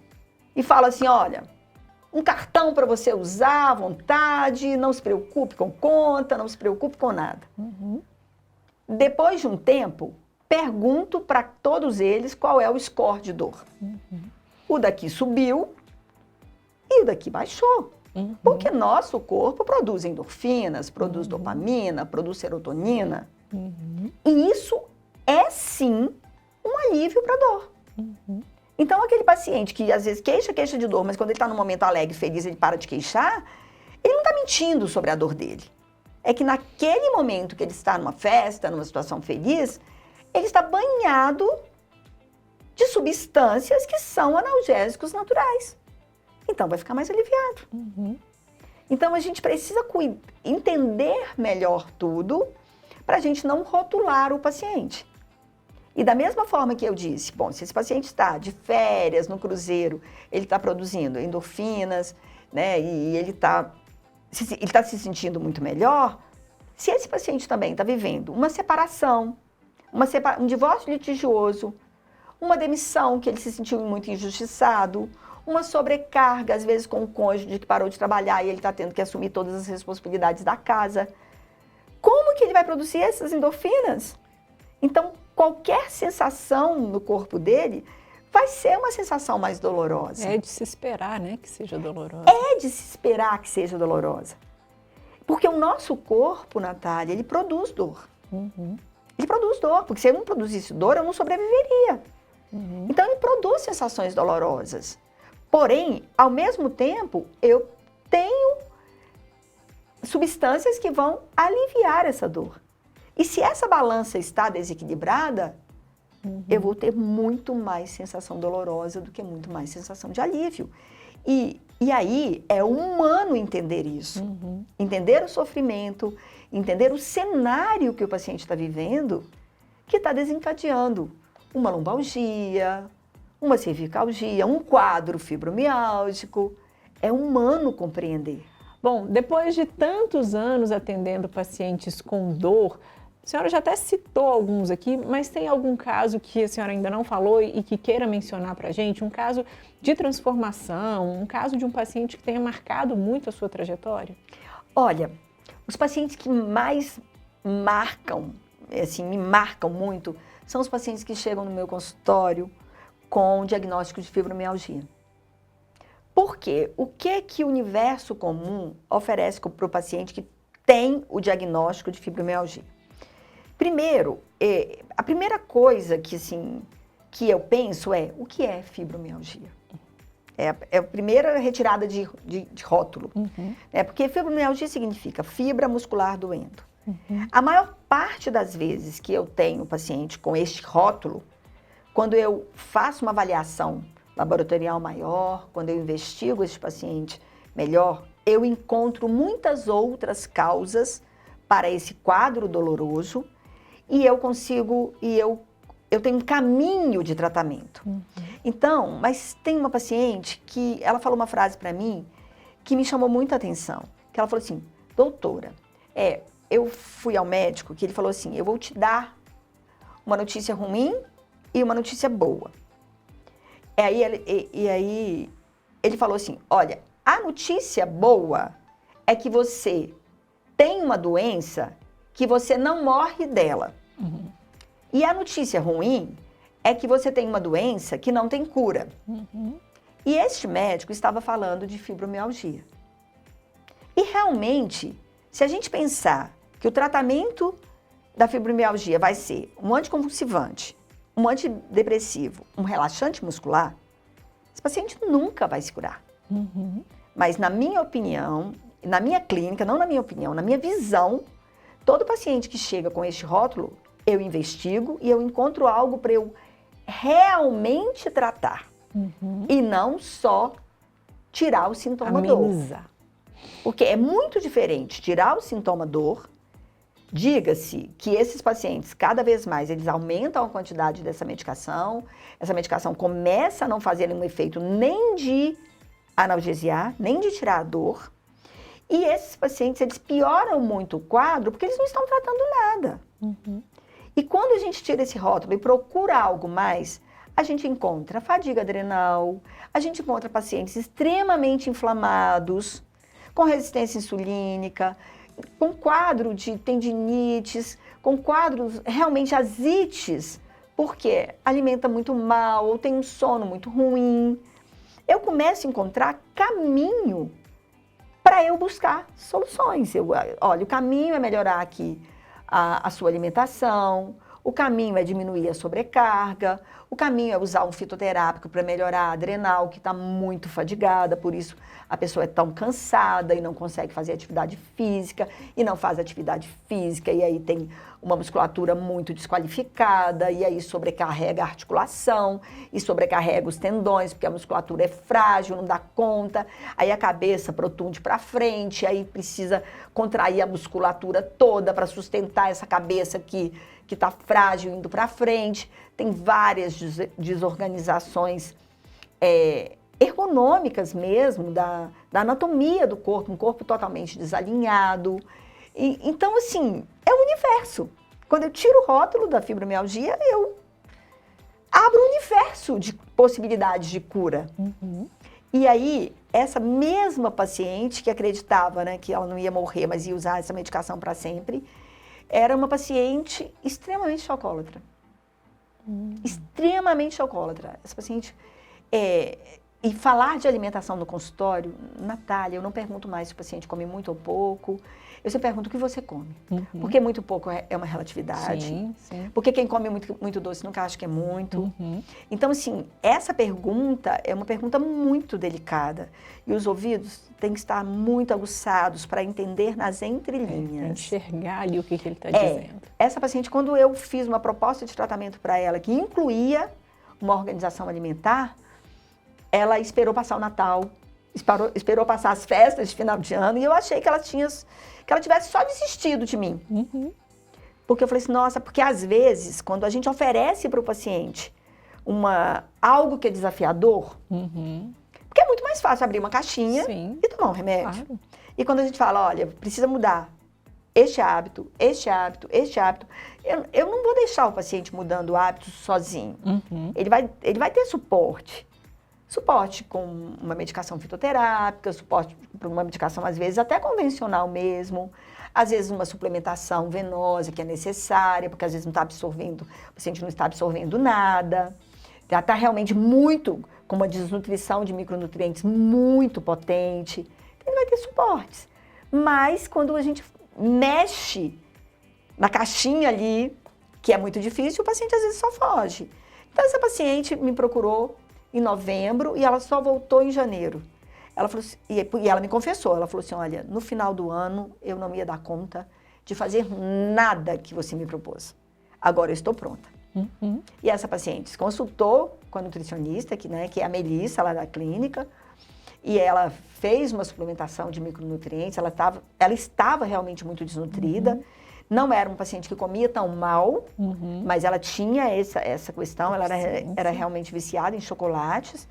E falo assim, olha, um cartão para você usar à vontade, não se preocupe com conta, não se preocupe com nada.
Uhum.
Depois de um tempo, pergunto para todos eles qual é o score de dor.
Uhum.
O daqui subiu e o daqui baixou.
Uhum.
Porque nosso corpo produz endorfinas, produz dopamina, produz serotonina.
Uhum.
E isso é sim um alívio para a dor.
Uhum.
Então aquele paciente que às vezes queixa de dor, mas quando ele está num momento alegre, feliz, ele para de queixar, ele não está mentindo sobre a dor dele. É que naquele momento que ele está numa festa, numa situação feliz, ele está banhado de substâncias que são analgésicos naturais. Então vai ficar mais aliviado.
Uhum.
Então a gente precisa entender melhor tudo para a gente não rotular o paciente. E da mesma forma que eu disse, bom, se esse paciente está de férias no cruzeiro, ele está produzindo endorfinas, né, e ele está se sentindo muito melhor, se esse paciente também está vivendo uma separação, um divórcio litigioso, uma demissão que ele se sentiu muito injustiçado, uma sobrecarga, às vezes com o cônjuge que parou de trabalhar e ele está tendo que assumir todas as responsabilidades da casa, como que ele vai produzir essas endorfinas? Então, qualquer sensação no corpo dele vai ser uma sensação mais dolorosa.
É de se esperar, né, que seja dolorosa.
É de se esperar que seja dolorosa. Porque o nosso corpo, Natália, ele produz dor.
Uhum.
Ele produz dor, porque se ele não produzisse dor, eu não sobreviveria.
Uhum.
Então, ele produz sensações dolorosas. Porém, ao mesmo tempo, eu tenho substâncias que vão aliviar essa dor. E se essa balança está desequilibrada, eu vou ter muito mais sensação dolorosa do que muito mais sensação de alívio. E aí é humano entender isso.
Uhum.
Entender o sofrimento, entender o cenário que o paciente está vivendo, que está desencadeando uma lombalgia, uma cervicalgia, um quadro fibromiálgico. É humano compreender.
Bom, depois de tantos anos atendendo pacientes com dor, A senhora já até citou alguns aqui, mas tem algum caso que a senhora ainda não falou e que queira mencionar para a gente? Um caso de transformação, um caso de um paciente que tenha marcado muito a sua trajetória?
Olha, os pacientes que mais marcam, assim, me marcam muito, são os pacientes que chegam no meu consultório com diagnóstico de fibromialgia. Por quê? O que o universo comum oferece para o paciente que tem o diagnóstico de fibromialgia? Primeiro, a primeira coisa que eu penso é, o que é fibromialgia? É a primeira retirada de rótulo. Porque fibromialgia significa fibra muscular doendo. A maior parte das vezes que eu tenho paciente com este rótulo, quando eu faço uma avaliação laboratorial maior, quando eu investigo esse paciente melhor, eu encontro muitas outras causas para esse quadro doloroso e eu tenho um caminho de tratamento. Então, mas tem uma paciente que ela falou uma frase para mim que me chamou muita atenção, que ela falou assim, doutora, eu fui ao médico que ele falou assim, eu vou te dar uma notícia ruim e uma notícia boa. E aí ele falou assim, olha, a notícia boa é que você tem uma doença que você não morre dela. E a notícia ruim é que você tem uma doença que não tem cura. E este médico estava falando de fibromialgia. E realmente, se a gente pensar que o tratamento da fibromialgia vai ser um anticonvulsivante, um antidepressivo, um relaxante muscular, esse paciente nunca vai se curar. Mas na minha opinião, na minha clínica, não na minha opinião, na minha visão, todo paciente que chega com este rótulo, eu investigo e eu encontro algo para eu realmente tratar. E não só tirar o sintoma
Amenizar.
dor. Porque é muito diferente tirar o sintoma dor. Diga-se que esses pacientes, cada vez mais, eles aumentam a quantidade dessa medicação. Essa medicação começa a não fazer nenhum efeito nem de analgesiar, nem de tirar a dor. E esses pacientes, eles pioram muito o quadro porque eles não estão tratando nada. E quando a gente tira esse rótulo e procura algo mais, a gente encontra fadiga adrenal, a gente encontra pacientes extremamente inflamados, com resistência insulínica, com quadro de tendinites, com quadros realmente asites, porque alimenta muito mal ou tem um sono muito ruim. Eu começo a encontrar caminho para eu buscar soluções. Olha, o caminho é melhorar aqui a sua alimentação, o caminho é diminuir a sobrecarga, o caminho é usar um fitoterápico para melhorar a adrenal, que está muito fadigada, por isso a pessoa é tão cansada e não consegue fazer atividade física, e não faz atividade física, e aí tem uma musculatura muito desqualificada, e aí sobrecarrega a articulação, e sobrecarrega os tendões, porque a musculatura é frágil, não dá conta, aí a cabeça protunde para frente, aí precisa contrair a musculatura toda para sustentar essa cabeça que está frágil indo para frente. Tem várias desorganizações ergonômicas mesmo, da anatomia do corpo, um corpo totalmente desalinhado. Então, assim, é o universo. Quando eu tiro o rótulo da fibromialgia, eu abro um universo de possibilidades de cura. E aí, essa mesma paciente que acreditava, né, que ela não ia morrer, mas ia usar essa medicação para sempre, era uma paciente extremamente chocolatra. Extremamente chocolatra. Essa paciente... E falar de alimentação no consultório, Natália, eu não pergunto mais se o paciente come muito ou pouco. Eu sempre pergunto o que você come. Porque muito pouco é uma relatividade.
Sim, sim.
Porque quem come muito doce nunca acha que é muito. Então, assim, essa pergunta é uma pergunta muito delicada. E os ouvidos têm que estar muito aguçados para entender nas entrelinhas.
Enxergar ali o que ele está dizendo.
Essa paciente, quando eu fiz uma proposta de tratamento para ela que incluía uma organização alimentar, ela esperou passar o Natal, esperou passar as festas de final de ano, e eu achei que ela tivesse só desistido de mim. Porque eu falei assim, nossa, porque às vezes, quando a gente oferece para o paciente algo que é desafiador, porque é muito mais fácil abrir uma caixinha e tomar um remédio.
Claro.
E quando a gente fala, olha, precisa mudar este hábito, este hábito, este hábito. Eu não vou deixar o paciente mudando hábitos sozinho. Ele vai ter suporte. Suporte com uma medicação fitoterápica, suporte para uma medicação, às vezes, até convencional mesmo. Às vezes, uma suplementação venosa que é necessária, porque às vezes não está absorvendo, o paciente não está absorvendo nada. Já está realmente com uma desnutrição de micronutrientes muito potente. Então, ele vai ter suportes. Mas, quando a gente mexe na caixinha ali, que é muito difícil, o paciente às vezes só foge. Então, essa paciente me procurou em novembro e ela só voltou em janeiro. Ela falou assim, e ela me confessou, ela falou assim, olha, no final do ano eu não ia dar conta de fazer nada que você me propôs. Agora eu estou pronta. E essa paciente se consultou com a nutricionista, que é a Melissa, lá da clínica, e ela fez uma suplementação de micronutrientes, ela estava realmente muito desnutrida, não era um paciente que comia tão mal, mas ela tinha essa questão, ela era realmente viciada em chocolates.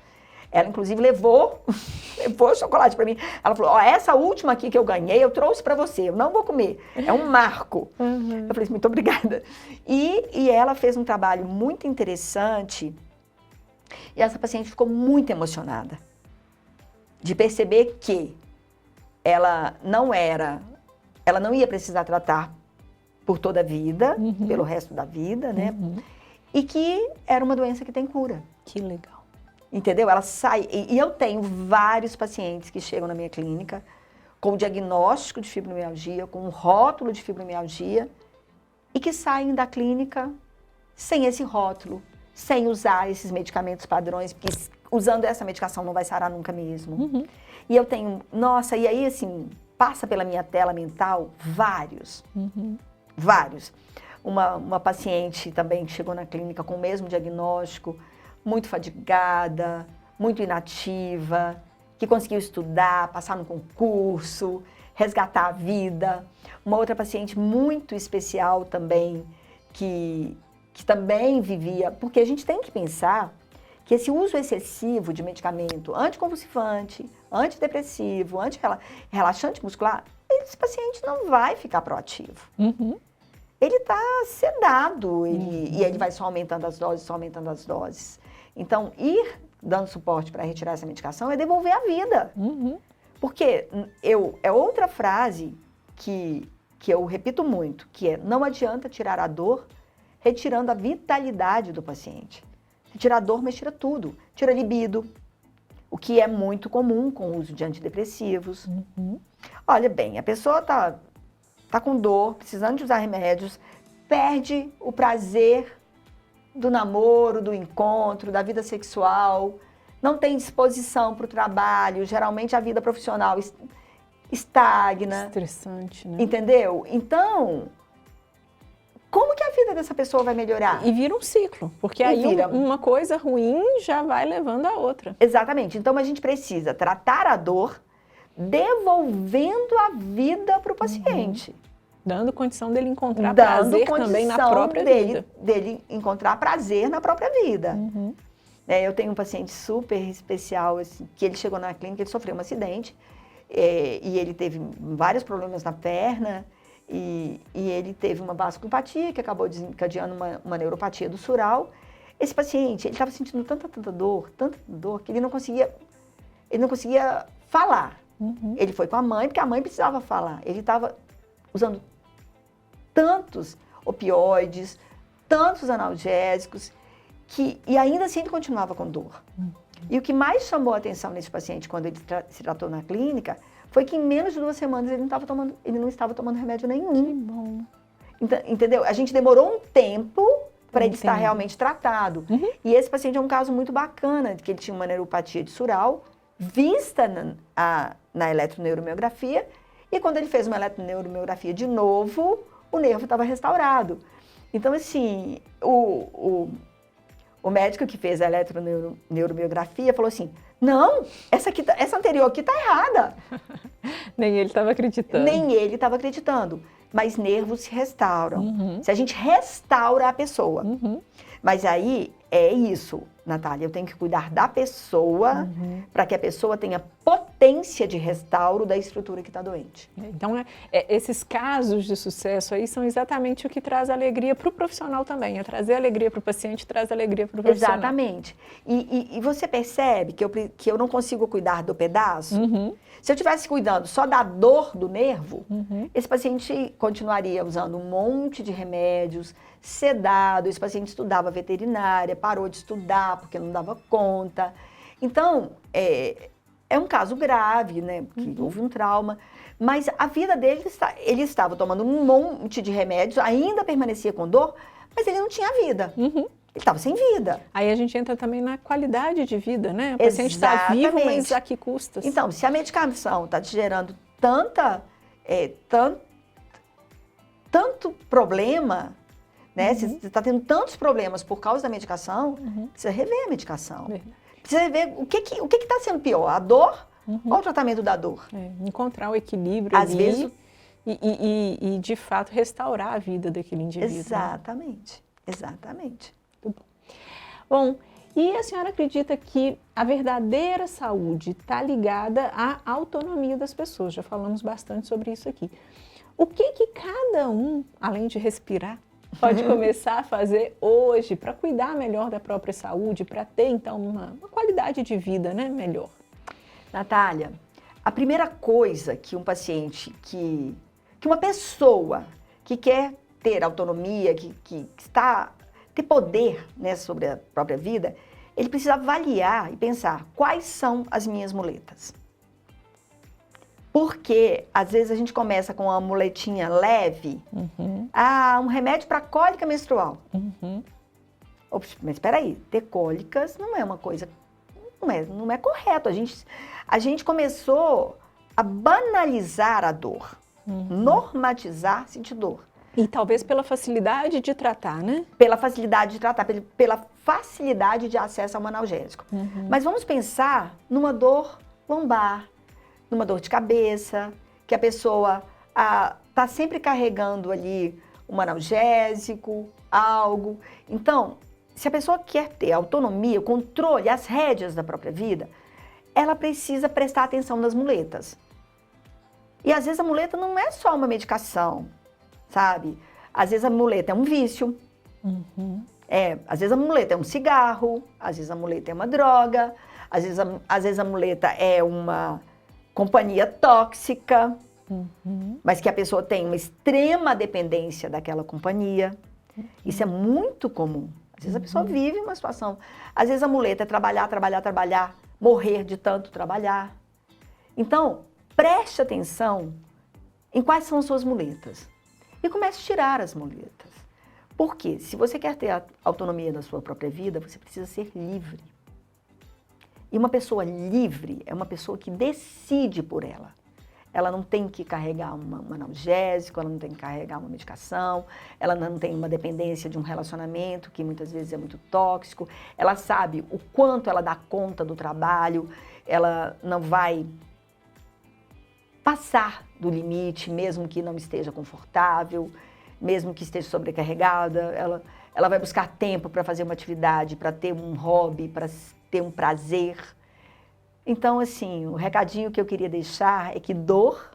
Ela, inclusive, levou chocolate para mim. Ela falou, essa última aqui que eu ganhei, eu trouxe para você, eu não vou comer, é um marco. Eu falei, muito obrigada. E ela fez um trabalho muito interessante, e essa paciente ficou muito emocionada de perceber que ela não ia precisar tratar por toda a vida, pelo resto da vida, né? E que era uma doença que tem cura.
Que legal.
Entendeu? Ela sai, e eu tenho vários pacientes que chegam na minha clínica com diagnóstico de fibromialgia, com um rótulo de fibromialgia, e que saem da clínica sem esse rótulo, sem usar esses medicamentos padrões, porque usando essa medicação não vai sarar nunca mesmo. E eu tenho, nossa, e aí assim, passa pela minha tela mental vários. Uma paciente também que chegou na clínica com o mesmo diagnóstico, muito fadigada, muito inativa, que conseguiu estudar, passar no concurso, resgatar a vida. Uma outra paciente muito especial também, que também vivia, porque a gente tem que pensar que esse uso excessivo de medicamento anticonvulsivante, antidepressivo, antirrelaxante muscular, esse paciente não vai ficar proativo. Ele está sedado e ele vai só aumentando as doses, Então, ir dando suporte para retirar essa medicação é devolver a vida. Porque é outra frase que eu repito muito, que é, não adianta tirar a dor retirando a vitalidade do paciente. Se tirar a dor, mas tira tudo. Tira a libido, o que é muito comum com o uso de antidepressivos. Olha bem, a pessoa tá com dor, precisando de usar remédios, perde o prazer do namoro, do encontro, da vida sexual, não tem disposição para o trabalho, geralmente a vida profissional estagna.
Estressante, né?
Entendeu? Então, como que a vida dessa pessoa vai melhorar?
E vira um ciclo, porque aí uma coisa ruim já vai levando a outra.
Exatamente. Então, a gente precisa tratar a dor devolvendo a vida para o paciente.
Dando condição dele encontrar prazer também na própria vida.
Dele encontrar prazer na própria vida. Eu tenho um paciente super especial, assim, que ele chegou na clínica, ele sofreu um acidente, e ele teve vários problemas na perna, e ele teve uma vasculopatia que acabou desencadeando uma neuropatia do sural. Esse paciente, ele estava sentindo tanta dor, que ele não conseguia falar. Ele foi com a mãe, porque a mãe precisava falar. Ele estava usando tantos opioides, tantos analgésicos, e ainda assim ele continuava com dor. E o que mais chamou a atenção nesse paciente quando ele se tratou na clínica foi que em menos de 2 semanas ele não estava tomando remédio nenhum.
Que bom.
Então, entendeu? A gente demorou um tempo para ele estar realmente tratado. E esse paciente é um caso muito bacana, que ele tinha uma neuropatia de sural, vista na eletroneuromiografia, e quando ele fez uma eletroneuromiografia de novo, o nervo estava restaurado. Então, assim, o médico que fez a eletroneuromiografia falou assim, não, essa anterior aqui está errada.
Nem ele estava acreditando.
Nem ele estava acreditando. Mas nervos se restauram. Se a gente restaura a pessoa. Mas aí é isso, Natália, eu tenho que cuidar da pessoa para que a pessoa tenha potência potência de restauro da estrutura que está doente.
Então, esses casos de sucesso aí são exatamente o que traz alegria para o profissional também. É trazer alegria para o paciente, traz alegria para o profissional.
Exatamente. E você percebe que eu não consigo cuidar do pedaço?
Uhum.
Se eu estivesse cuidando só da dor do nervo, esse paciente continuaria usando um monte de remédios, sedado, esse paciente estudava veterinária, parou de estudar porque não dava conta. Então, é um caso grave, né? Que houve um trauma, mas a vida dele, ele estava tomando um monte de remédios, ainda permanecia com dor, mas ele não tinha vida. Ele estava sem vida.
Aí a gente entra também na qualidade de vida, né? O paciente está vivo, mas a que custas?
Então, se a medicação está te gerando tanto problema, né? Você está tendo tantos problemas por causa da medicação, precisa rever a medicação.
Verdade.
Precisa ver o que está sendo pior, a dor ou o tratamento da dor.
Encontrar o equilíbrio
Às
ali
vezes,
e, de fato, restaurar a vida daquele indivíduo.
Exatamente, exatamente.
Bom, e a senhora acredita que a verdadeira saúde está ligada à autonomia das pessoas? Já falamos bastante sobre isso aqui. O que cada um, além de respirar, pode começar a fazer hoje para cuidar melhor da própria saúde, para ter, então, uma qualidade de vida, né, melhor?
Natália, a primeira coisa que um paciente, que uma pessoa que quer ter autonomia, que está ter poder, né, sobre a própria vida, ele precisa avaliar e pensar quais são as minhas muletas. Porque, às vezes, a gente começa com uma muletinha leve, um remédio para cólica menstrual. Ops, mas espera aí, ter cólicas não é uma coisa, não é correto. A gente começou a banalizar a dor, normatizar sentir dor.
E talvez pela facilidade de tratar, né?
Pela facilidade de tratar, pela facilidade de acesso ao analgésico. Mas vamos pensar numa dor lombar, numa dor de cabeça, que a pessoa está sempre carregando ali um analgésico, algo. Então, se a pessoa quer ter autonomia, o controle, as rédeas da própria vida, ela precisa prestar atenção nas muletas. E às vezes a muleta não é só uma medicação, sabe? Às vezes a muleta é um vício, às vezes a muleta é um cigarro, às vezes a muleta é uma droga, às vezes a muleta é uma companhia tóxica, mas que a pessoa tem uma extrema dependência daquela companhia. Isso é muito comum. Às vezes a pessoa vive uma situação. Às vezes a muleta é trabalhar, trabalhar, trabalhar, morrer de tanto trabalhar. Então, preste atenção em quais são as suas muletas. E comece a tirar as muletas. Porque se você quer ter a autonomia da sua própria vida, você precisa ser livre. E uma pessoa livre é uma pessoa que decide por ela. Ela não tem que carregar um analgésico, ela não tem que carregar uma medicação, ela não tem uma dependência de um relacionamento que muitas vezes é muito tóxico. Ela sabe o quanto ela dá conta do trabalho, ela não vai passar do limite, mesmo que não esteja confortável, mesmo que esteja sobrecarregada. Ela vai buscar tempo para fazer uma atividade, para ter um hobby, para ter um prazer. Então, assim, o recadinho que eu queria deixar é que dor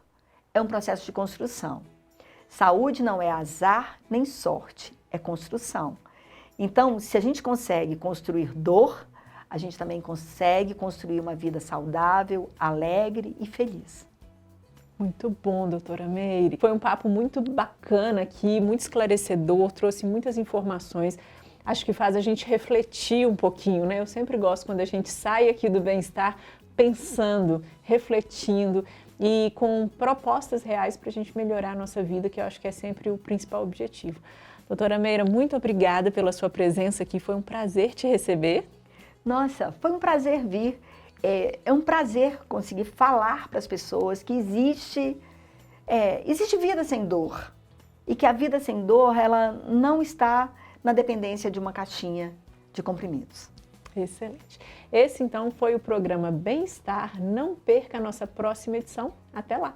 é um processo de construção. Saúde não é azar nem sorte, é construção. Então, se a gente consegue construir dor, a gente também consegue construir uma vida saudável, alegre e feliz.
Muito bom, doutora Meire. Foi um papo muito bacana aqui, muito esclarecedor, trouxe muitas informações. Acho que faz a gente refletir um pouquinho, né? Eu sempre gosto quando a gente sai aqui do bem-estar pensando, refletindo e com propostas reais para a gente melhorar a nossa vida, que eu acho que é sempre o principal objetivo. Doutora Meira, muito obrigada pela sua presença aqui, foi um prazer te receber.
Nossa, foi um prazer vir. É um prazer conseguir falar para as pessoas que existe vida sem dor e que a vida sem dor ela não está na dependência de uma caixinha de comprimidos.
Excelente. Esse então foi o programa Bem-Estar. Não perca a nossa próxima edição. Até lá!